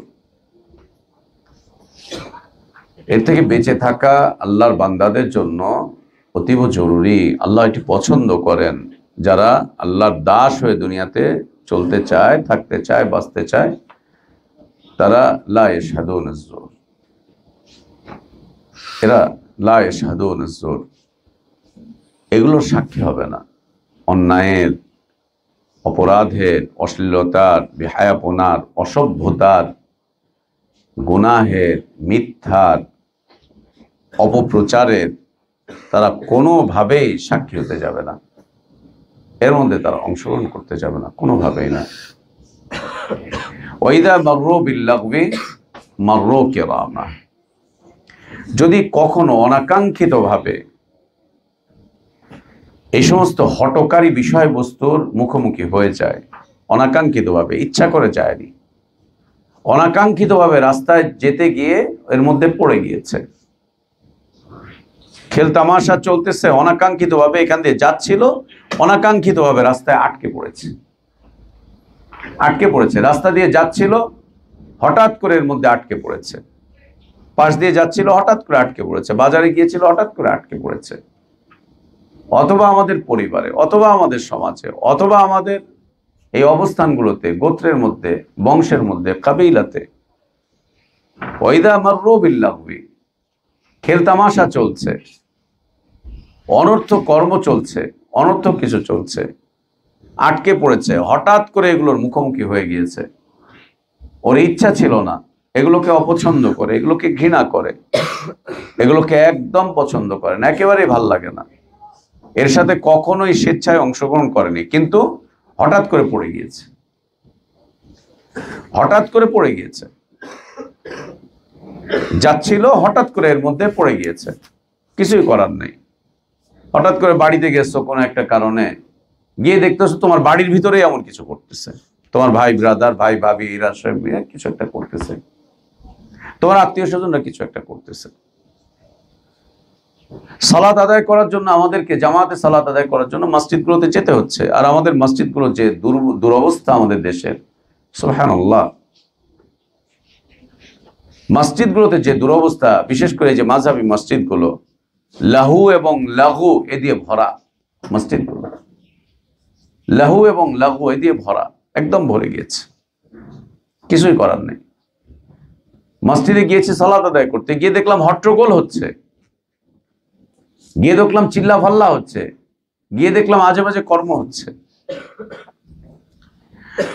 এর থেকে বেঁচে থাকা আল্লাহর বান্দাদের জন্য অতীব জরুরি। আল্লাহ এটি পছন্দ করেন, যারা আল্লাহর দাস হয়ে দুনিয়াতে চলতে চায়, থাকতে চায়, বাঁচতে চায়, তারা লা ইয়াশহাদুনা আয-যুর, এরা লা ইয়াশহাদুনা আয-যুর, এগুলোর সাক্ষী হবে না। অন্যায়ের, অপরাধের, অশ্লীলতার, বেহায়াপনার, অসভ্যতার, গুনাহের, মিথ্যার, অপপ্রচারের তারা কোনোভাবেই সাক্ষী হতে যাবে না, এর মধ্যে তারা অংশগ্রহণ করতে যাবে না, কোনোভাবেই না। ওয়াইদা মাররু বিল্লাগবি মাররু কিরামা, যদি কখনো অনাকাঙ্ক্ষিতভাবে এই সমস্ত হঠকারী বিষয়বস্তুর মুখোমুখি হয়ে যায়, অনাকাঙ্ক্ষিতভাবে, ইচ্ছা করে যায়নি, অনাকাঙ্ক্ষিতভাবে রাস্তায় যেতে গিয়ে এর মধ্যে পড়ে গিয়েছে, খেল তামাশা চলতেছে, অনাকাঙ্ক্ষিতভাবে এখান দিয়ে যাচ্ছিল, অনাকাঙ্ক্ষিতভাবে রাস্তায় আটকে পড়েছে, রাস্তা দিয়ে যাচ্ছিল, হঠাৎ করে এর মধ্যে আটকে পড়েছে, পাশ দিয়ে যাচ্ছিল, হঠাৎ করে আটকে পড়েছে, বাজারে গিয়েছিল, হঠাৎ করে আটকে পড়েছে। অথবা আমাদের পরিবারে, অথবা আমাদের সমাজে, অথবা আমাদের এই অবস্থানগুলোতে, গোত্রের মধ্যে, বংশের মধ্যে, কাবিলাতে। ওয়াইদা মাররু বিল্লাগবি, খেল তামাশা চলছে, অনর্থক কর্ম চলছে, অনর্থক কিছু চলছে, আটকে পড়েছে, হঠাৎ করে এগুলোর মুখোমুখি হয়ে গিয়েছে, ওর ইচ্ছা ছিল না, এগুলোকে অপছন্দ করে, এগুলোকে ঘৃণা করে, এগুলোকে একদম পছন্দ করে না, একেবারেই ভাল লাগে না, এর সাথে কখনোই স্বেচ্ছায় অংশগ্রহণ করেনি, কিন্তু হঠাৎ করে পড়ে গিয়েছে, হঠাৎ করে পড়ে গিয়েছে, যাচ্ছিল, হঠাৎ করে এর মধ্যে পড়ে গিয়েছে, কিছুই করার নেই। হঠাৎ করে বাড়িতে গেছো কোনো একটা কারণে, গিয়ে দেখতেছো তোমার বাড়ির ভিতরেই এমন কিছু করতেছে, তোমার ভাই ব্রাদার, ভাই ভাবি, এরা সব কিছু একটা করতেছে, তোমার আত্মীয় স্বজনরা কিছু একটা করতেছে। সালাত আদায় করার জন্য আমাদেরকে, জামাতে সালাত আদায় করার জন্য মসজিদগুলোতে যেতে হচ্ছে, আর আমাদের মসজিদগুলো যে দুরবস্থা আমাদের দেশের, সুবহানাল্লাহ, মসজিদগুলোতে যে দুরবস্থা, বিশেষ করে যে মাযহাবী মসজিদগুলো, লাহু এবং লাঘু এ দিয়ে ভরা, মসজিদগুলো লাহু এবং লাঘু এ দিয়ে ভরা, একদম ভরে গিয়েছে, কিছুই করার নেই। মসজিদে গিয়েছি সালাত আদায় করতে, গিয়ে দেখলাম হট্টগোল হচ্ছে, গিয়ে দেখলাম চিল্লা ফাল্লা হচ্ছে, গিয়ে দেখলাম আজে বাজে কর্ম হচ্ছে।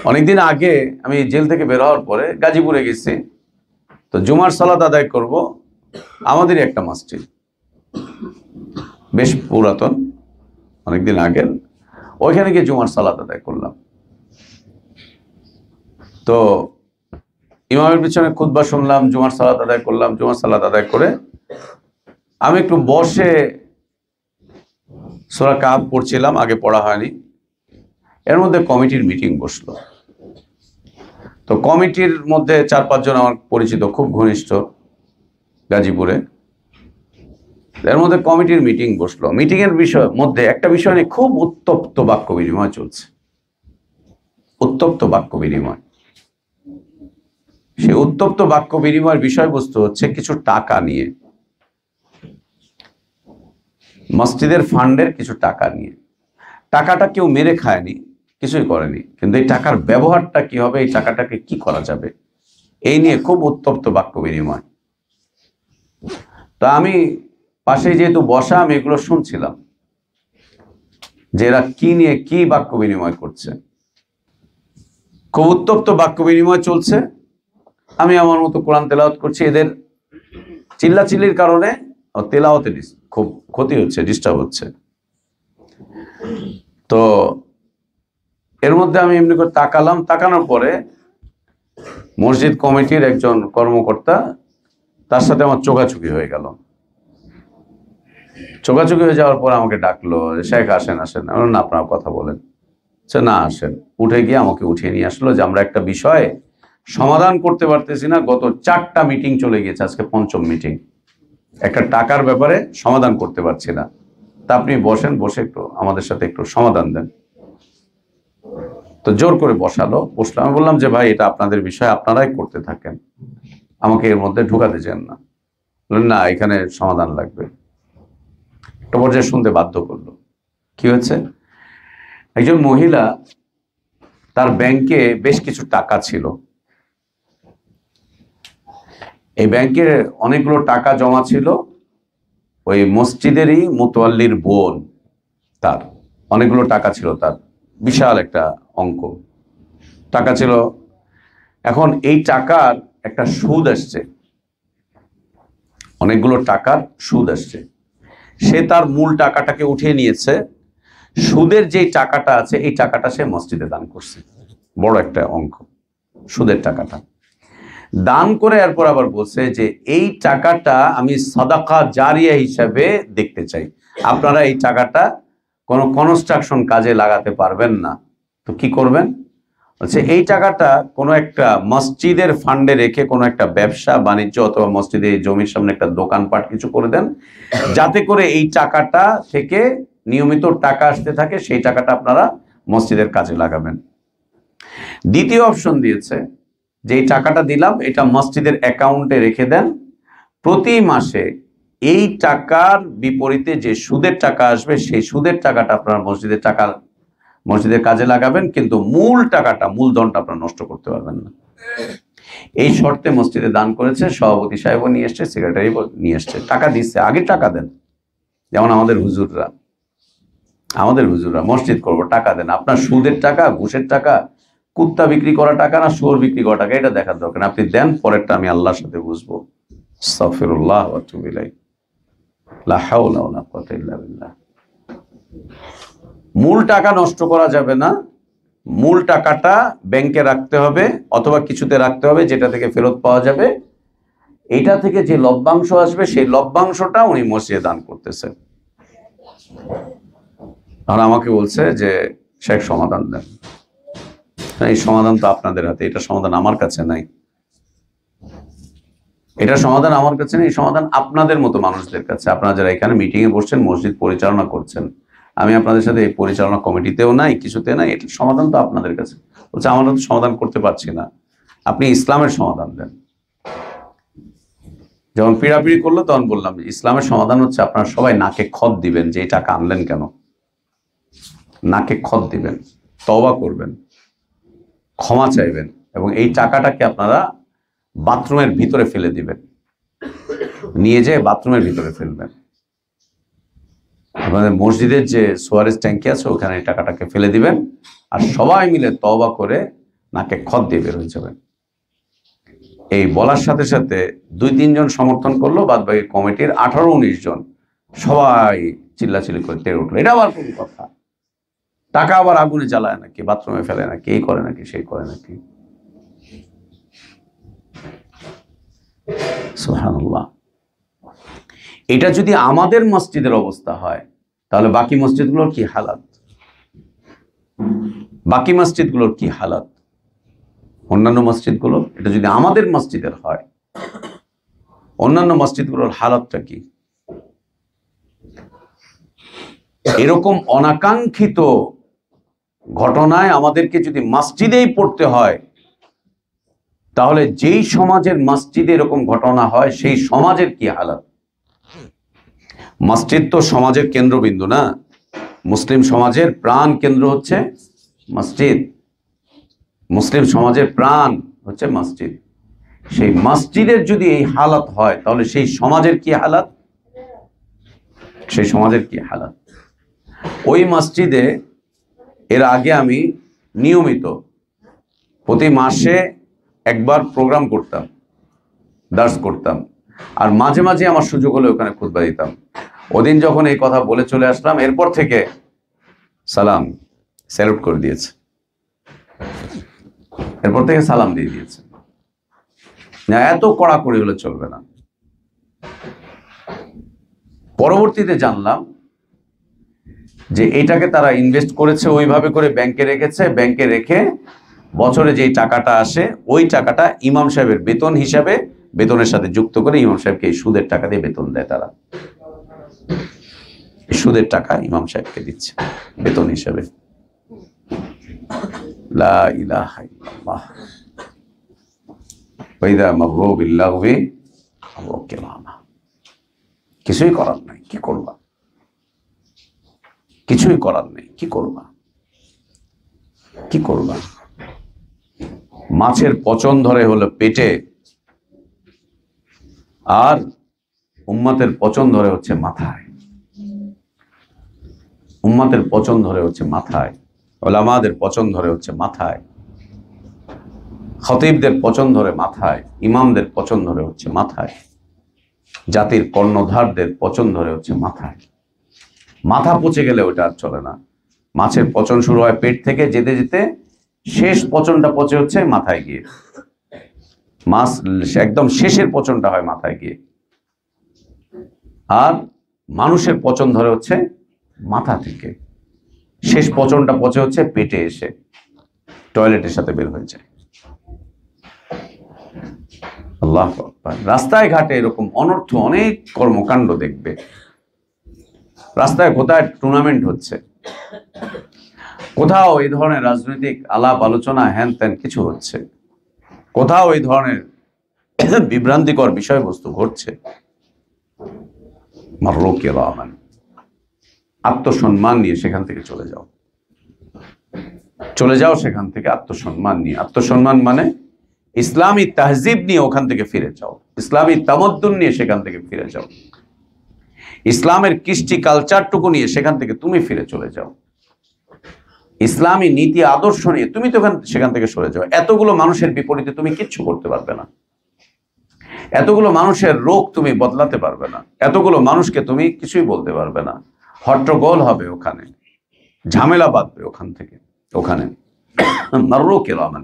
অনেকদিন আগে আমি জেল থেকে বের হওয়ার পরে গাজীপুরে গেছি, তো জুমার সালাত আদায় করব। আমাদেরই একটা মসজিদ, বেশ পুরাতন, অনেকদিন আগের। ওইখানে গিয়ে জুমার সালাত আদায় করলাম। তো ইমামের পিছনে খুতবা শুনলাম, জুমার সালাত আদায় করলাম। জুমার সালাত আদায় করে আমি একটু বসে সূরা কাহফ পড়ছিলাম, আগে পড়া হয়নি। এর মধ্যে কমিটির মিটিং বসলো। তো কমিটির মধ্যে 4-5 জন আমার পরিচিত, খুব ঘনিষ্ঠ, গাজীপুরে। এর মধ্যে কমিটির মিটিং বসলো। মিটিং এর মধ্যে একটা বিষয় নিয়ে খুব উত্তপ্ত বাক্য বিনিময় চলছে। উত্তপ্ত বাক্য বিনিময়। সেই উত্তপ্ত বাক্য বিনিময়ের বিষয়বস্তু হচ্ছে কিছু টাকা নিয়ে, মসজিদের ফান্ডের কিছু টাকা নিয়ে। টাকাটা কেউ মেরে খায়নি, কিছুই করেনি, কিন্তু এই টাকার ব্যবহারটা কি হবে, এই টাকাটাকে কি করা যাবে, এই নিয়ে খুব উত্তপ্ত বাক্য বিনিময়। তা আমি পাশে যেহেতু বসা, আমি এগুলো শুনছিলাম যে এরা কি নিয়ে কি বাক্য বিনিময় করছে। খুব উত্তপ্ত বাক্য বিনিময় চলছে। আমি আমার মতো কোরআন তেলাওয়াত করছি। এদের চিল্লাচিল্লির কারণে তেলাওয়াতে খুব ক্ষতি হচ্ছে, ডিস্টার্ব হচ্ছে। তো এর মধ্যে আমি এমনি করে তাকালাম। তাকানোর পরে মসজিদ কমিটির একজন কর্মকর্তা, তার সাথে আমার চোখাচোখি হয়ে গেল। চোখাচোখি হয়ে যাওয়ার পর আমাকে ডাকলো, শেখ আসেন আসেন। আমি না, আপনারা কথা বলেন। সে না, আসেন। উঠে গিয়ে আমাকে উঠিয়ে নিয়ে আসলো যে আমরা একটা বিষয়ে সমাধান করতে পারতেছি না। গত 4টা মিটিং চলে গেছে, আজকে 5ম মিটিং। একটা টাকার ব্যাপারে সমাধান করতে পারছি না, তা আপনি বসেন, বসে একটু আমাদের সাথে একটু সমাধান দেন। তো জোর করে বসালো, বসলাম। আমি বললাম যে ভাই, এটা আপনাদের বিষয়, আপনারাই করতে থাকেন, আমাকে এর মধ্যে ঢুকাতে চান না। বললেন না, এখানে সমাধান লাগবে। একটা পর্যায়ে শুনতে বাধ্য করলো। কি হয়েছে? একজন মহিলা, তার ব্যাংকে বেশ কিছু টাকা ছিল। এই ব্যাংকে অনেকগুলো টাকা জমা ছিল। ওই মসজিদেরই মুতওয়াল্লির বোন, তার অনেকগুলো টাকা ছিল, তার বিশাল একটা অঙ্ক টাকা ছিল। এখন এই টাকার একটা সুদ আসছে, অনেকগুলো টাকার সুদ আসছে। সে তার মূল টাকাটাকে উঠিয়ে নিয়েছে, সুদের যেই টাকাটা আছে এই টাকাটা সে মসজিদে দান করছে। বড় একটা অঙ্ক, সুদের টাকাটা দান করে এরপর আবার বলছে যে এই টাকাটা আমি সাদাকা জারিয়া হিসাবে দেখতে চাই, আপনারা এই টাকাটা কোনো কনস্ট্রাকশন কাজে লাগাতে পারবেন না, তো কি করবেন? বলছে এই টাকাটা কোনো একটা মসজিদের ফান্ডে রেখে কোনো একটা ব্যবসা বাণিজ্য অথবা মসজিদে জমির সামনে একটা দোকানপাট কিছু করে দেন, যাতে করে এই টাকাটা থেকে নিয়মিত টাকা আসতে থাকে, সেই টাকাটা আপনারা মসজিদের কাজে লাগাবেন। দ্বিতীয় অপশন দিয়েছে যে এই টাকাটা দিলাম, এটা মসজিদের অ্যাকাউন্টে রেখে দেন, প্রতি মাসে এই টাকার বিপরীতে যে সুদের টাকা আসবে সেই সুদের টাকাটা আপনারা মসজিদের কাজে লাগাবেন, কিন্তু মূল টাকাটা, মূলধনটা আপনারা নষ্ট করতে পারবেন না। এই শর্তে মসজিদে দান করেছে। সভাপতি সাহেবও নিয়ে এসছে, সেক্রেটারি নিয়ে এসছে, টাকা দিচ্ছে। আগে টাকা দেন, যেমন আমাদের হুজুররা মসজিদ করবো, টাকা দেন। আপনার সুদের টাকা, ঘুষের টাকা, কুত্তা বিক্রি করা টাকা না শুয়োর বিক্রি করা টাকা, এটা দেখার দরকার না। আপনি দেন, পরেরটা আমি আল্লাহর সাথে বুঝবো। আস্তাগফিরুল্লাহ ওয়া আতুবু ইলাইহি, লা হাওলা ওয়ালা কুওয়াতা ইল্লা বিল্লাহ। মূল টাকা নষ্ট করা যাবে না, মূল টাকাটা ব্যাংকে রাখতে হবে অথবা কিছুতে রাখতে হবে, যেটা থেকে ফেরত পাওয়া যাবে। এটা থেকে যে লভ্যাংশ আসবে সেই লভ্যাংশটা উনি মসজিদে দান করতেছেন। আর আমাকে বলছে যে শেখ সমাধান দেন। এই সমাধান তো আপনাদের হাতে, এটা সমাধান আমার কাছে নাই। এটা সমাধান আমার কাছে নেই, সমাধান আপনাদের মতো মানুষদের কাছে, আপনারা যারা এখানে মিটিং এ বসছেন, মসজিদ পরিচালনা করছেন। আমি আপনাদের সাথে এই পরিচালনা কমিটিতেও নাই, কিছুতে নাই, এটার সমাধান তো আপনাদের কাছে। বলছে আমরা তো সমাধান করতে পারছি না, আপনি ইসলামের সমাধান দেন। যখন পিড়াপিড়ি করলো তখন বললাম ইসলামের সমাধান হচ্ছে আপনারা সবাই নাকে খত দিবেন যে এই টাকা আনলেন কেন, নাকে খত দিবেন, তওবা করবেন, ক্ষমা চাইবেন, এবং এই টাকাটাকে আপনারা বাথরুমের ভিতরে ফেলে দিবেন, নিয়ে যেয়ে বাথরুমের ভিতরে ফেলবেন। আপনাদের মসজিদের যে সোয়ারেজ ট্যাঙ্কি আছে ওখানে এই টাকাটাকে ফেলে দিবেন, আর সবাই মিলে তওবা করে নাকে খত দিয়ে বের হয়ে যাবেন। এই বলার সাথে সাথে 2-3 জন সমর্থন করলো, বাদ বাকি কমিটির 18-19 জন সবাই চিল্লাচিল্লি করে তেড়ে উঠলো। এটা আবার কোন কথা? টাকা আবার আগুনে জ্বালায় নাকি, বাথরুমে ফেলে নাকি, এই করে নাকি, সেই করে নাকি? সুবহানাল্লাহ। এটা যদি আমাদের মসজিদের অবস্থা হয়, তাহলে বাকি মসজিদগুলোর কি হালাত? বাকি মসজিদগুলোর কি হালাত? অন্যান্য মসজিদগুলো, এটা যদি আমাদের মসজিদের হয়, অন্যান্য মসজিদগুলোর হালাতটা কি? এরকম অনাকাঙ্ক্ষিত ঘটনায় আমাদেরকে যদি মসজিদেই পড়তে হয়, তাহলে যেই সমাজের মসজিদে এরকম ঘটনা হয় সেই সমাজের কি হালাত? মসজিদ তো সমাজের কেন্দ্রবিন্দু না, মুসলিম সমাজের প্রাণ কেন্দ্র হচ্ছে মসজিদ, মুসলিম সমাজের প্রাণ হচ্ছে মসজিদ। সেই মসজিদের যদি এই হালাত হয়, তাহলে সেই সমাজের কি হালাত? সেই সমাজের কি হালাত? ওই মসজিদে এর আগে আমি নিয়মিত প্রতি মাসে একবার প্রোগ্রাম করতাম, দার্স করতাম, আর মাঝে মাঝে আমার সুযোগ হলে ওখানে খুতবা দিতাম। ওদিন যখন এই কথা বলে চলে আসলাম, এরপর থেকে সালাম স্যালুট করে দিয়েছে, এরপর থেকে সালাম দিয়ে দিয়েছে। না, এত কড়াকড়ি হলে চলবে না। পরবর্তীতে জানলাম যে এটাকে তারা ইনভেস্ট করেছে, ওইভাবে করে ব্যাংকে রেখেছে, ব্যাংকে রেখে বছরে যেই টাকাটা আসে ওই টাকাটা ইমাম সাহেবের বেতন হিসাবে বেতনের সাথে যুক্ত করে ইমাম সাহেবকে এই সুদের টাকা দিয়ে বেতন দেয়। তারা সুদের টাকা ইমাম সাহেবকে দিচ্ছে বেতন হিসাবে। লা ইলাহা ইল্লাল্লাহ। ওয়াইদা মাররু বিল্লাগবি মাররু কিরামা। কিছুই করার নাই, কি করবা? কিছুই করার নেই, কি করবা? কি করবা? মাছের পচন ধরে হলো পেটে, আর উম্মতের পচন ধরে হচ্ছে মাথায়। উম্মতের পচন ধরে হচ্ছে মাথায়, উলামাদের পচন ধরে হচ্ছে মাথায়, খতিবদের পচন ধরে মাথায়, ইমামদের পচন ধরে হচ্ছে মাথায়, জাতির কর্ণধারদের পচন ধরে হচ্ছে মাথায়। মাথা পচে গেলে ওটা আর চলে না। মাছের পচন শুরু হয় পেট থেকে, যেতে যেতে শেষ পচনটা পচে হচ্ছে মাথায় গিয়ে। মাছ একদম শেষের পচনটা হয় মাথায় গিয়ে, আর মানুষের পচন ধরে হচ্ছে মাথা থেকে, শেষ পচনটা পচে হচ্ছে পেটে এসে টয়লেটের সাথে বের হয়ে যায়। আল্লাহু আকবার। রাস্তায় ঘাটে এরকম অনর্থ অনেক কর্মকাণ্ড দেখবে। রাস্তায় কোথায় টুর্নামেন্ট হচ্ছে, কোথাও এই ধরনের রাজনৈতিক আলাপ আলোচনা হ্যান ত্যান কিছু হচ্ছে, কোথাও এই ধরনের বিভ্রান্তিকর বিষয়বস্তু ঘটছে। মাররু কিরামান। আত্মসম্মান নিয়ে সেখান থেকে চলে যাও, চলে যাও সেখান থেকে আত্মসম্মান নিয়ে। আত্মসম্মান মানে ইসলামী তাহজিব নিয়ে ওখান থেকে ফিরে যাও, ইসলামী তামাদ্দুন নিয়ে সেখান থেকে ফিরে যাও, ইসলামের কৃষ্টি কালচারটুকু নিয়ে সেখান থেকে তুমি ফিরে চলে যাও, ইসলামী নীতি আদর্শ নিয়ে তুমি তো সেখান থেকে সরে যাও। এতগুলো মানুষের বিপরীতে তুমি কিচ্ছু করতে পারবে না, এতগুলো মানুষের রোগ তুমি বদলাতে পারবে না, এতগুলো মানুষকে তুমি কিছুই বলতে পারবে না। হট্টগোল হবে ওখানে, ঝামেলা বাঁধবে ওখান থেকে ওখানে। মাররু কিরামান।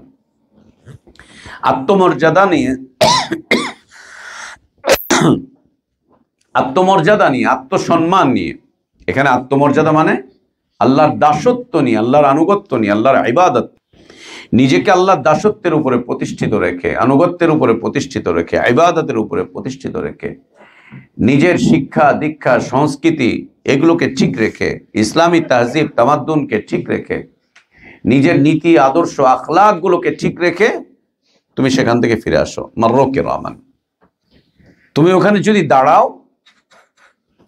আত্মমর্যাদা নিয়ে, আত্মমর্যাদা নিয়ে, আত্মসম্মান নিয়ে। এখানে আত্মমর্যাদা মানে আল্লাহর দাসত্ব নিয়ে, আল্লাহর আনুগত্য নিয়ে, আল্লাহর ইবাদত, নিজেকে আল্লাহর দাসত্বের উপরে প্রতিষ্ঠিত রেখে, আনুগত্যের উপরে প্রতিষ্ঠিত রেখে, ইবাদতের উপরে প্রতিষ্ঠিত রেখে, নিজের শিক্ষা দীক্ষা সংস্কৃতি এগুলোকে ঠিক রেখে, ইসলামী তাহজিব তামাদ্দুনকে ঠিক রেখে, নিজের নীতি আদর্শ আখলাকগুলোকে ঠিক রেখে তুমি সেখান থেকে ফিরে আসো। মাররু কিরামান। তুমি ওখানে যদি দাঁড়াও,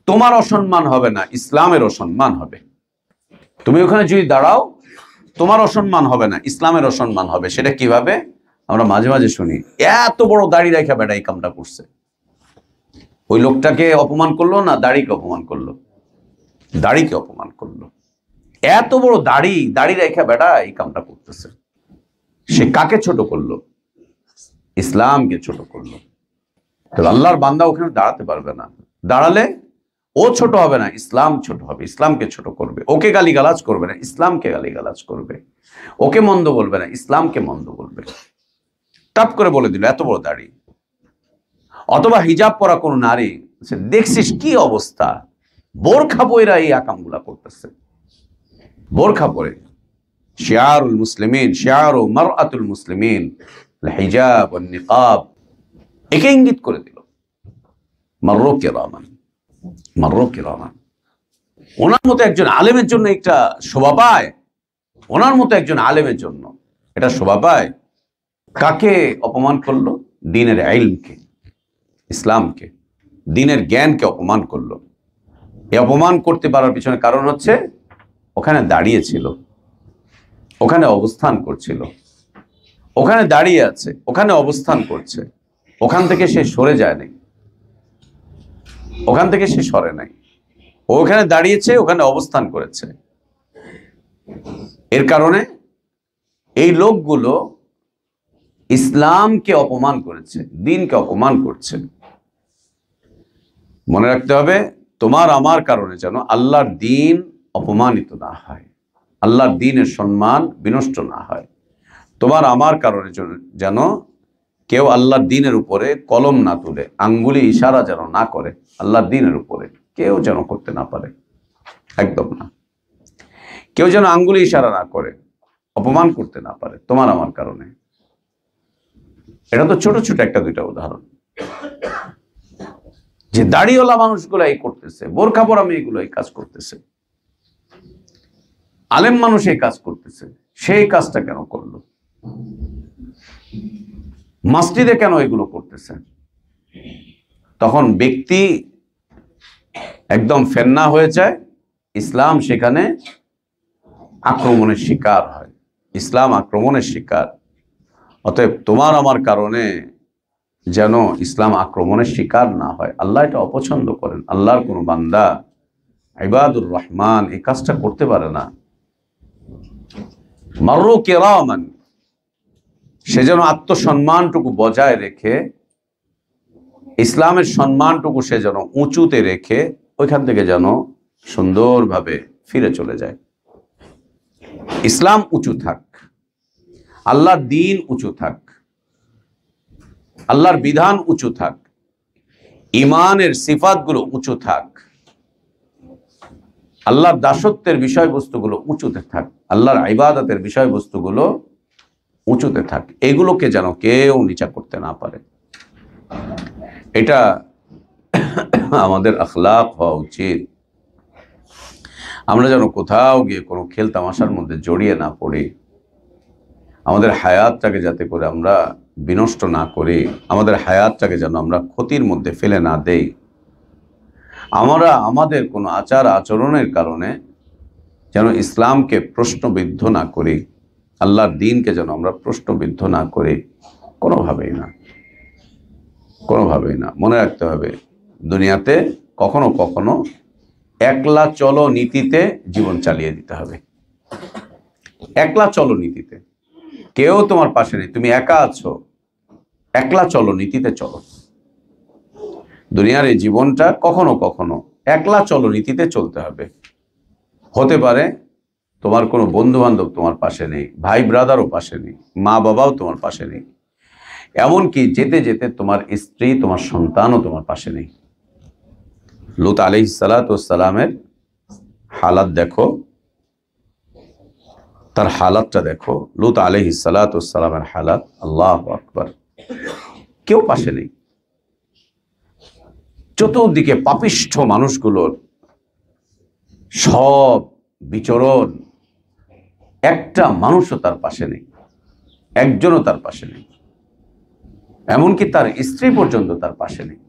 তোমার অসম্মান হবে না, ইসলামের অসম্মান হবে। তুমি ওখানে যদি দাঁড়াও, তোমার অসম্মান হবে না, ইসলামের অসম্মান হবে। সেটা কিভাবে? আমরা মাঝে মাঝে শুনি, এত বড় দাড়ি রেখা বেটা এই কামটা করছে। ওই লোকটাকে অপমান করলো না দাড়িকে অপমান করলো? দাড়িকে অপমান করলো। এত বড় দাড়ি, দাড়ি রেখা বেটা এই কামটা করতেছে। সে কাকে ছোট করলো? ইসলামকে ছোট করলো। তো আল্লাহর বান্দা ওখানে দাঁড়াতে পারবে না। দাঁড়ালে ও ছোট হবে না, ইসলাম ছোট হবে, ইসলামকে ছোট করবে। ওকে গালিগালাজ করবে না, ইসলামকে গালিগালাজ করবে। ওকে মন্দ বলবে না, ইসলামকে মন্দ বলবে। টাপ করে বলে দিল এত বড় দাড়ি। অথবা হিজাব পরা কোন নারী, দেখছিস কি অবস্থা, বোরখা পয়রা এই আকামগুলা করতেছে। বোরখা পরে শিয়ারুল মুসলিমিন, শিয়ারু মারআতুল মুসলিমিন হিজাব ওয়ান নিকাব, একে ইঙ্গিত করে দিল। মাররু কিরামান, মাররু কিরামান। ওনার মতো একজন আলেমের জন্য একটা শোভা পায়, ওনার মতো একজন আলেমের জন্য এটা শোভা পায়। কাকে অপমান করলো? দ্বীনের ইলমকে, ইসলামকে, দ্বীনের জ্ঞানকে অপমান করলো। এই অপমান করতে পারার পিছনে কারণ হচ্ছে ওখানে দাঁড়িয়েছিল, ওখানে অবস্থান করছিল, ওখানে দাঁড়িয়ে আছে, ওখানে অবস্থান করছে, ওখান থেকে সে সরে যায় নাই, ওখান থেকে সে সরে নাই। ওখানে দাঁড়িয়েছে, ওখানে অবস্থান করেছে। এর কারণে এই লোকগুলো ইসলামকে অপমান করেছে, দ্বীনকে অপমান করছে। মনে রাখতে হবে, তোমার আমার কারণে যেন আল্লাহর দ্বীন অপমানিত না হয়, আল্লাহর দ্বীনের সম্মান বিনষ্ট না হয়। তোমার আমার কারণে যেন কেউ আল্লাহর দ্বীনের উপরে কলম না তুলে, আঙ্গুলি ইশারা যেন না করে, আল্লাহর দ্বীনের উপরে কেউ যেন করতে না পারে, একদম না। কেউ যেন আঙ্গুলি ইশারা না করে, অপমান করতে না পারে তোমার আমার কারণে। এটা তো ছোট ছোট একটা দুইটা উদাহরণ, যে দাড়িওয়ালা মানুষগুলো এই করতেছে, বোরখা পরা মেয়েগুলো এই কাজ করতেছে, আলেম মানুষ এই কাজ করতেছে। সেই কাজটা কেন করলো? মসজিদে কেন এগুলো করতেছে? তখন ব্যক্তি একদম ফেন্না হয়ে যায়, ইসলাম সেখানে আক্রমণের শিকার হয়, ইসলাম আক্রমণের শিকার। অতএব তোমার আমার কারণে যেন ইসলাম আক্রমণের শিকার না হয়, আল্লাহ এটা অপছন্দ করেন। আল্লাহর কোনো বান্দা, ইবাদুর রহমান, এই কাজটা করতে পারে না। মাররু কিরামান, সে যেন আত্মসম্মানটুকু বজায় রেখে, ইসলামের সম্মানটুকু সে যেন উঁচুতে রেখে ওইখান থেকে যেন সুন্দরভাবে ফিরে চলে যায়। ইসলাম উঁচু থাক, আল্লাহর দ্বীন উঁচু থাক, আল্লাহর বিধান উঁচু থাক, ইমানের সিফাতগুলো উঁচু থাক, আল্লাহর দাসত্বের বিষয়বস্তুগুলো উঁচুতে থাক, আল্লাহর ইবাদতের বিষয়বস্তুগুলো উঁচুতে থাক। এগুলোকে যেন কেউ নিচা করতে না পারে। এটা আমাদের আখলাক হওয়া উচিত। আমরা যেন কোথাও গিয়ে কোনো খেল তামাশার মধ্যে জড়িয়ে না পড়ি। আমাদের হায়াতটাকে যাতে করে আমরা বিনষ্ট না করি, আমাদের হায়াতটাকে যেন আমরা ক্ষতির মধ্যে ফেলে না দেই। আমরা আমাদের কোনো আচার আচরণের কারণে যেন ইসলামকে প্রশ্নবিদ্ধ না করি, আল্লাহর দ্বীনকে যেন আমরা প্রশ্নবিদ্ধ না করি, কোনোভাবেই না, কোনোভাবেই না। মনে রাখতে হবে, দুনিয়াতে কখনো কখনো একলা চলো নীতিতে জীবন চালিয়ে দিতে হবে। একলা চলো নীতিতে, কেউ তোমার পাশে নেই, তুমি একা আছো, একলা চলো নীতিতে চলো। দুনিয়ার এই জীবনটা কখনো কখনো একলা চলো নীতিতে চলতে হবে। হতে পারে তোমার কোনো বন্ধু বান্ধব তোমার পাশে নেই, ভাই ব্রাদারও পাশে নেই, মা বাবাও তোমার পাশে নেই, এমনকি যেতে যেতে তোমার স্ত্রী, তোমার সন্তানও তোমার পাশে নেই। লূত আলাইহিস সালাতু ওয়াস সালামের হালাত দেখো, তার হালাতটা দেখো, লূত আলাইহিস সালাতু ওয়াস সালামের হালাত, আল্লাহু আকবার। কেউ পাশে নেই, চতুর্দিকে পাপিষ্ঠ মানুষগুলোর সব বিচরণ, একটা মানুষও তার পাশে নেই, একজনও তার পাশে নেই, এমনকি তার স্ত্রী পর্যন্ত তার পাশে নেই,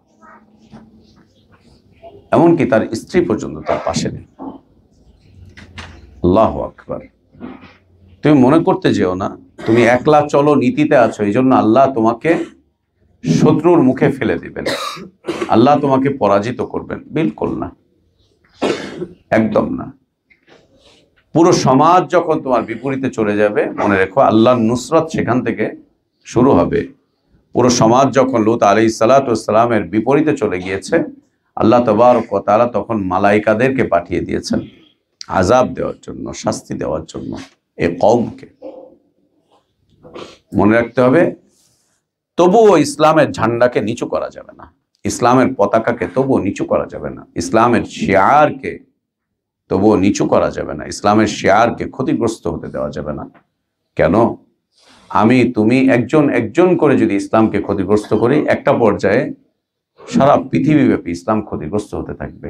এমনকি তার স্ত্রী পর্যন্ত তার পাশে নেই। আল্লাহু আকবার। তুমি মনে করতে যেও না তুমি একলা চলো নীতিতে আছো, এই জন্য আল্লাহ তোমাকে শত্রুর মুখে ফেলে দিবেন, আল্লাহ তোমাকে পরাজিত করবেন, বিলকুল না। একদম না। পুরো সমাজ যখন তোমার বিপরীতে চলে যাবে, মনে রেখো আল্লাহর নুসরত সেখান থেকে শুরু হবে। পুরো সমাজ যখন লূত আলাইহিস সালাতু ওয়াস সালামের বিপরীতে চলে গিয়েছে, আল্লাহ তাবারক ওয়া তাআলা তখন মালাইকাদেরকে পাঠিয়ে দিয়েছেন আযাব দেওয়ার জন্য, শাস্তি দেওয়ার জন্য এই কওমকে। মনে রাখতে হবে, তবুও ইসলামের ঝান্ডাকে নিচু করা যাবে না, ইসলামের পতাকাকে তবুও নিচু করা যাবে না, ইসলামের শিয়ারকে তবুও নিচু করা যাবে না, ইসলামের শিয়ারকে ক্ষতিগ্রস্ত হতে দেওয়া যাবে না। কেন? আমি তুমি একজন একজন করে যদি ইসলামকে ক্ষতিগ্রস্ত করি, একটা পর্যায়ে সারা পৃথিবীব্যাপী ইসলাম ক্ষতিগ্রস্ত হতে থাকবে।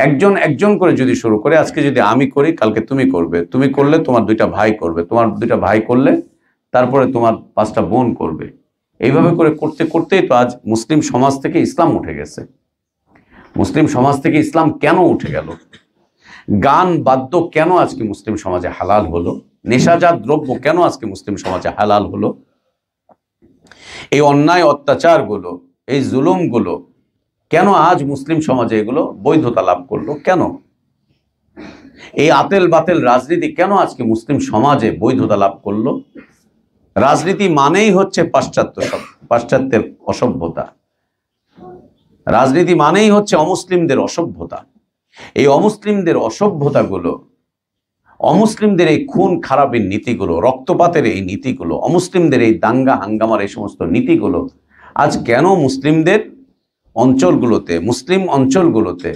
একজন একজন করে যদি শুরু করে, আজকে যদি আমি করি, কালকে তুমি করবে, তুমি করলে তোমার দুইটা ভাই করবে, তোমার দুইটা ভাই করলে তারপরে তোমার 5টা বোন করবে। এইভাবে করে করতে করতেই তো আজ মুসলিম সমাজ থেকে ইসলাম উঠে গেছে। মুসলিম সমাজ থেকে ইসলাম কেন উঠে গেল? গান বাদ্য কেন আজকে মুসলিম সমাজে হালাল হলো? নেশাজাত দ্রব্য কেন আজকে মুসলিম সমাজে হালাল হলো? এই অন্যায় অত্যাচারগুলো, এই জুলুমগুলো কেন আজ মুসলিম সমাজে এগুলো বৈধতা লাভ করলো? কেন? এই আতেল বাতেল রাজনীতি কেন আজকে মুসলিম সমাজে বৈধতা লাভ করলো? রাজনীতি মানেই হচ্ছে পাশ্চাত্যের অসভ্যতা। রাজনীতি মানেই হচ্ছে অমুসলিমদের অসভ্যতা। এই অমুসলিমদের অসভ্যতাগুলো, অমুসলিমদের এই খুন খারাপের নীতিগুলো, রক্তপাতের এই নীতিগুলো, অমুসলিমদের এই দাঙ্গা হাঙ্গামার এই সমস্ত নীতিগুলো আজ কেন মুসলিমদের অঞ্চলগুলোতে, মুসলিম অঞ্চলগুলোতে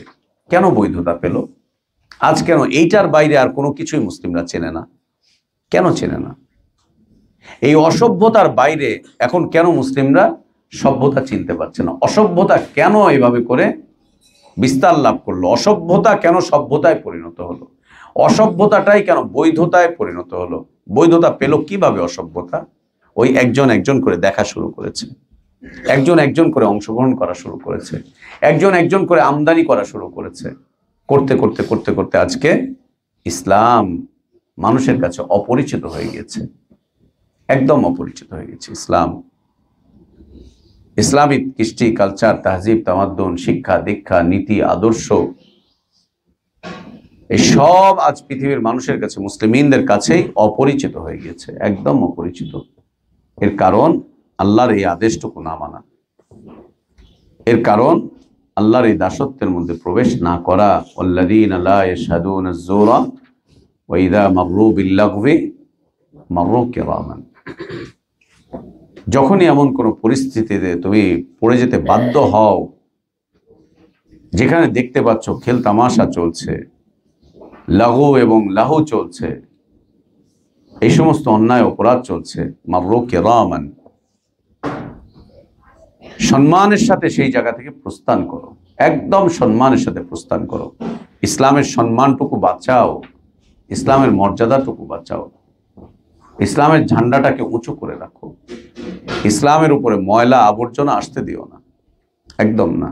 কেন বৈধতা পেল? আজ কেন এইটার বাইরে আর কোনো কিছুই মুসলিমরা চেনে না? কেন চেনে না? এই অসভ্যতার বাইরে এখন কেন মুসলিমরা সভ্যতা চিনতে পারছে না? অসভ্যতা কেন এইভাবে করে বিস্তার লাভ করলো? অসভ্যতা কেন সভ্যতায় পরিণত হলো? অসভ্যতাটাই কেন বৈধতায় পরিণত হলো? বৈধতা পেল কিভাবে অসভ্যতা? ওই একজন একজন করে দেখা শুরু করেছে, একজন একজন করে অংশগ্রহণ করা শুরু করেছে, একজন একজন করে আমদানি করা শুরু করেছে। করতে করতে করতে করতে আজকে ইসলাম মানুষের কাছে অপরিচিত হয়ে গেছে, একদম অপরিচিত হয়ে গেছে। ইসলাম, ইসলামিক কৃষ্টি, কালচার, তাহজিব, তামাদ্দুন, শিক্ষা দীক্ষা, নীতি, আদর্শ, এই সব আজ পৃথিবীর মানুষের কাছে, মুসলিমদের কাছেই অপরিচিত হয়ে গেছে, একদম অপরিচিত। এর কারণ আল্লাহর এই আদেশটুকু না মানা, এর কারণ আল্লাহর এই দাসত্বের মধ্যে প্রবেশ না করা। ওয়াল্লাযীনা লা ইয়াশহাদুনা আয-যুরা ওয়া ইযা মাররু বিল-লাগবি মাররু কিরামান। যখনই এমন কোন পরিস্থিতিতে তুমি পড়ে যেতে বাধ্য হও, যেখানে দেখতে পাচ্ছ খেল তামাশা চলছে, লাগু এবং লাহু চলছে, এই সমস্ত অন্যায় অপরাধ চলছে, মাররু কিরামান, সম্মানের সাথে সেই জায়গা থেকে প্রস্থান করো, একদম সম্মানের সাথে প্রস্থান করো। ইসলামের সম্মানটুকু বাঁচাও, ইসলামের মর্যাদাটুকু বাঁচাও, ইসলামের ঝান্ডাটাকে উঁচু করে রাখো। ইসলামের উপরে ময়লা আবর্জনা আসতে দিও না, একদম না,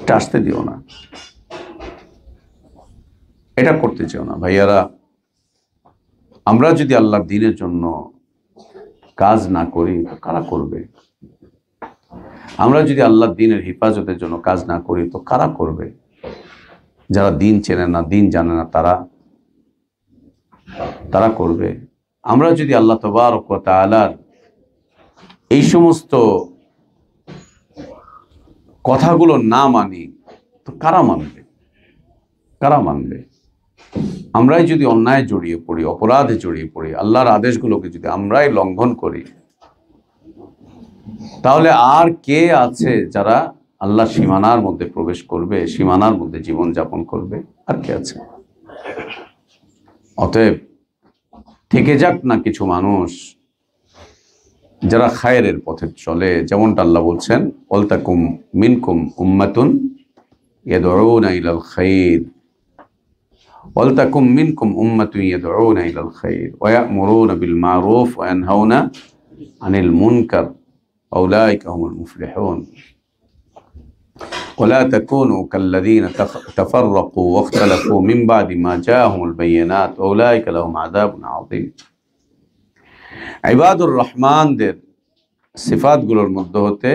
এটা আসতে দিও না, এটা করতে চাও না। ভাইয়ারা, আমরা যদি আল্লাহর দ্বীনের জন্য কাজ না করি তো কারা করবে? আমরা যদি আল্লাহর দ্বীনের হেফাজতের জন্য কাজ না করি তো কারা করবে? যারা দ্বীন চেনে না, দ্বীন জানে না, তারা করবে। আমরা যদি আল্লাহ তাবারক ওয়া তাআলার এই সমস্ত কথাগুলো না মানি তো কারা মানবে? কারা মানবে? আমরাই যদি অন্যায় জড়িয়ে পড়ি, অপরাধে জড়িয়ে পড়ি, আল্লাহর আদেশগুলোকে যদি আমরাই লঙ্ঘন করি, তাহলে আর কে আছে যারা আল্লাহর সীমানার মধ্যে প্রবেশ করবে, সীমানার মধ্যে জীবন যাপন করবে? আর কে আছে? অতএব থেকে যাক না কিছু মানুষ যারা খায়রের পথে চলে, যেমনটা আল্লাহ বলছেন, ওয়ালতাকুম মিনকুম উম্মাতুন ইয়াদউনা ইলাল খায়র, ওয়ালতাকুম মিনকুম উম্মাতুন ইয়াদউনা ইলাল খায়র ওয়া ইয়া'মুরুনা বিল মা'রুফ ওয়া ইয়ানহাউনা আনিল মুনকার أولئك هم المفلحون ولا تكونوا كالذين تفرقوا واختلفوا من بعد ما جاءهم البينات أولئك لهم عذاب عظيم। ইবাদুর রহমানদের সিফাতগুলোর মধ্যে হতে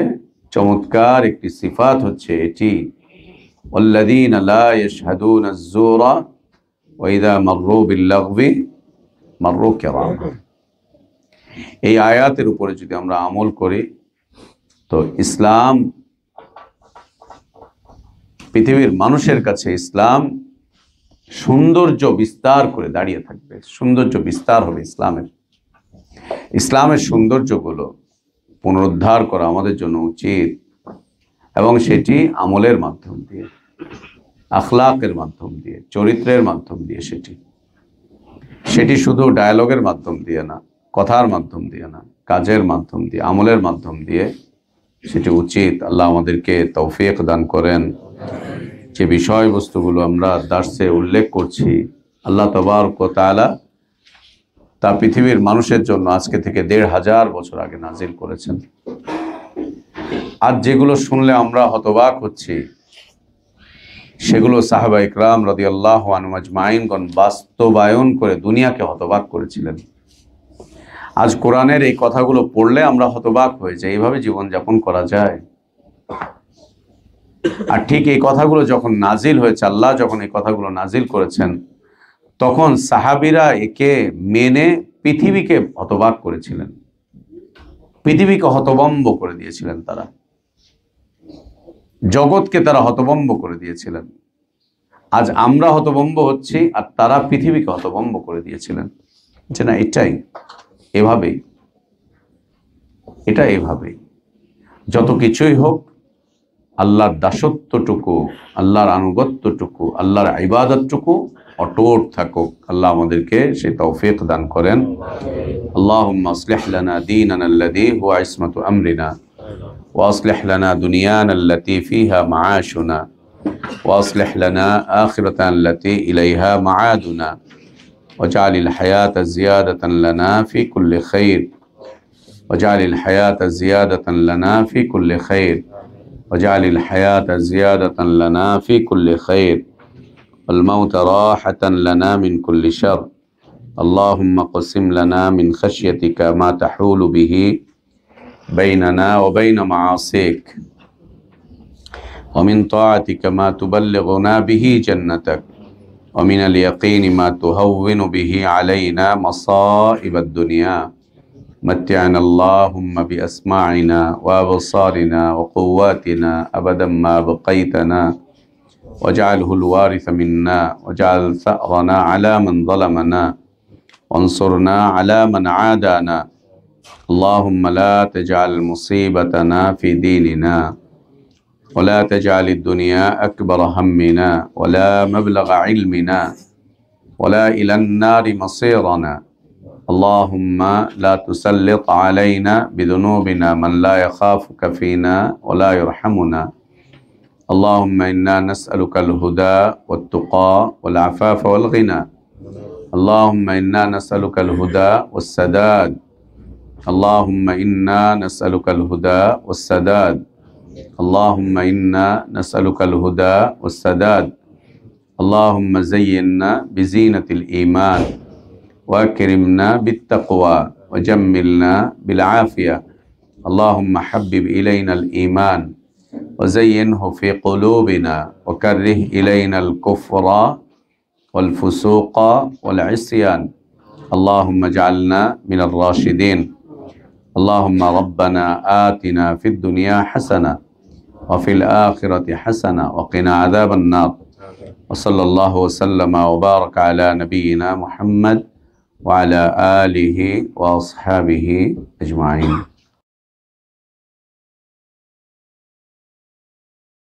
চমৎকার একটি সিফাত হচ্ছে এটি ওয়াল্লাযীনা লা ইয়াশহাদুনা আয-যূরা ওয়া ইযা মাররু বিল-লাগবি মাররু কিরামা। এই আয়াতের উপরে যদি আমরা আমল করি তো ইসলাম পৃথিবীর মানুষের কাছে ইসলাম সৌন্দর্য বিস্তার করে দাঁড়িয়ে থাকবে, সৌন্দর্য বিস্তার হবে ইসলামের। ইসলামের সৌন্দর্যগুলো পুনরুদ্ধার করা আমাদের জন্য উচিত, এবং সেটি আমলের মাধ্যম দিয়ে, আখলাকের মাধ্যম দিয়ে, চরিত্রের মাধ্যম দিয়ে, সেটি শুধু ডায়ালগের মাধ্যম দিয়ে না, কথার মাধ্যম দিয়ে না, কাজের মাধ্যম দিয়ে, আমলের মাধ্যম দিয়ে সেটি উচিত। আল্লাহ আমাদেরকে তৌফিক দান করেন। যে বিষয়বস্তুগুলো আমরা দার্সে উল্লেখ করছি, আল্লাহ তাবারক ওয়া তাআলা তা পৃথিবীর মানুষের জন্য আজকে থেকে ১৫০০ বছর আগে নাজিল করেছেন। আজ যেগুলো শুনলে আমরা হতবাক হচ্ছি, সেগুলো সাহাবা ইকরাম রাদিয়াল্লাহু আনহুম আজমাইনগণ বাস্তবায়ন করে দুনিয়াকে হতবাক করেছিলেন। আজ কোরআনের এই কথাগুলো পড়লে আমরা হতবাক হয়ে যাই, এইভাবে জীবনযাপন করা যায়? আর ঠিক এই কথাগুলো যখন নাজিল হয়েছে, আল্লাহ যখন এই কথাগুলো নাজিল করেছেন, তখন সাহাবীরা একে মেনে পৃথিবীকে হতবাক করেছিলেন, পৃথিবীকে হতভম্ব করে দিয়েছিলেন। তারা জগৎকে তারা হতভম্ব করে দিয়েছিলেন। আজ আমরা হতভম্ব হচ্ছি, আর তারা পৃথিবীকে হতভম্ব করে দিয়েছিলেন। যে না, এভাবেই, এটা এভাবেই, যত কিছুই হোক আল্লাহর দাসত্বটুকু, আল্লাহর আনুগত্যটুকু, আল্লাহর ইবাদতটুকু অটুট থাকুক। আল্লাহ আমাদেরকে সেই তৌফিক দান করেন। আল্লাহুম্মা আসলিহ লানা দীনানা আল্লাযী হুয়া ইসমাতু আমরিনা ওয়া আসলিহ লানা দুনিয়ানা আল্লাতী ফীহা মাআশুনা ওয়া আসলিহ লানা আখিরাতানা আল্লাতী ইলাইহা মাআদুনা ওয়াজআলিল হায়াতা জিয়াদাতান লানা ফী কুল্লি খাইর ওয়াজআলিল হায়াতা জিয়াদাতান লানা ফী কুল্লি খাইর ওয়াজআলিল হায়াতা জিয়াদাতান লানা ফী কুল্লি খাইর والموت راحة لنا من كل شر اللهم قسم لنا من خشيتك ما تحول به بيننا وبين معاصيك ومن طاعتك ما تبلغنا به جنتك ومن اليقين ما تهون به علينا مصائب الدنيا متعنا اللهم بأسماعنا وأبصارنا وقواتنا أبدا ما بقيتنا واجعله الوارث منا واجعل ثأرنا على من ظلمنا وانصرنا على من عادانا اللهم لا تجعل مصيبتنا في ديننا ولا تجعل الدنيا أكبر همنا ولا مبلغ علمنا ولا إلى النار مصيرنا اللهم لا تسلط علينا بذنوبنا من لا يخافك فينا ولا يرحمنا اللهم إنا نسألك الهدى والتقى والعفاف والغنى اللهم إنا نسألك الهدى والسداد اللهم إنا نسألك الهدى والسداد اللهم إنا نسألك الهدى والسداد اللهم زينا بزينة الإيمان وأكرمنا بالتقوى وجملنا بالعافية اللهم حبب إلينا الإيمان وزينه في قلوبنا وكره إلينا الكفر والفسوق والعصيان اللهم اجعلنا من الراشدين اللهم ربنا آتنا في الدنيا حسنة وفي الآخرة حسنة وقنا عذاب النار وصلى الله وسلم وبارك على نبينا محمد وعلى آله وأصحابه أجمعين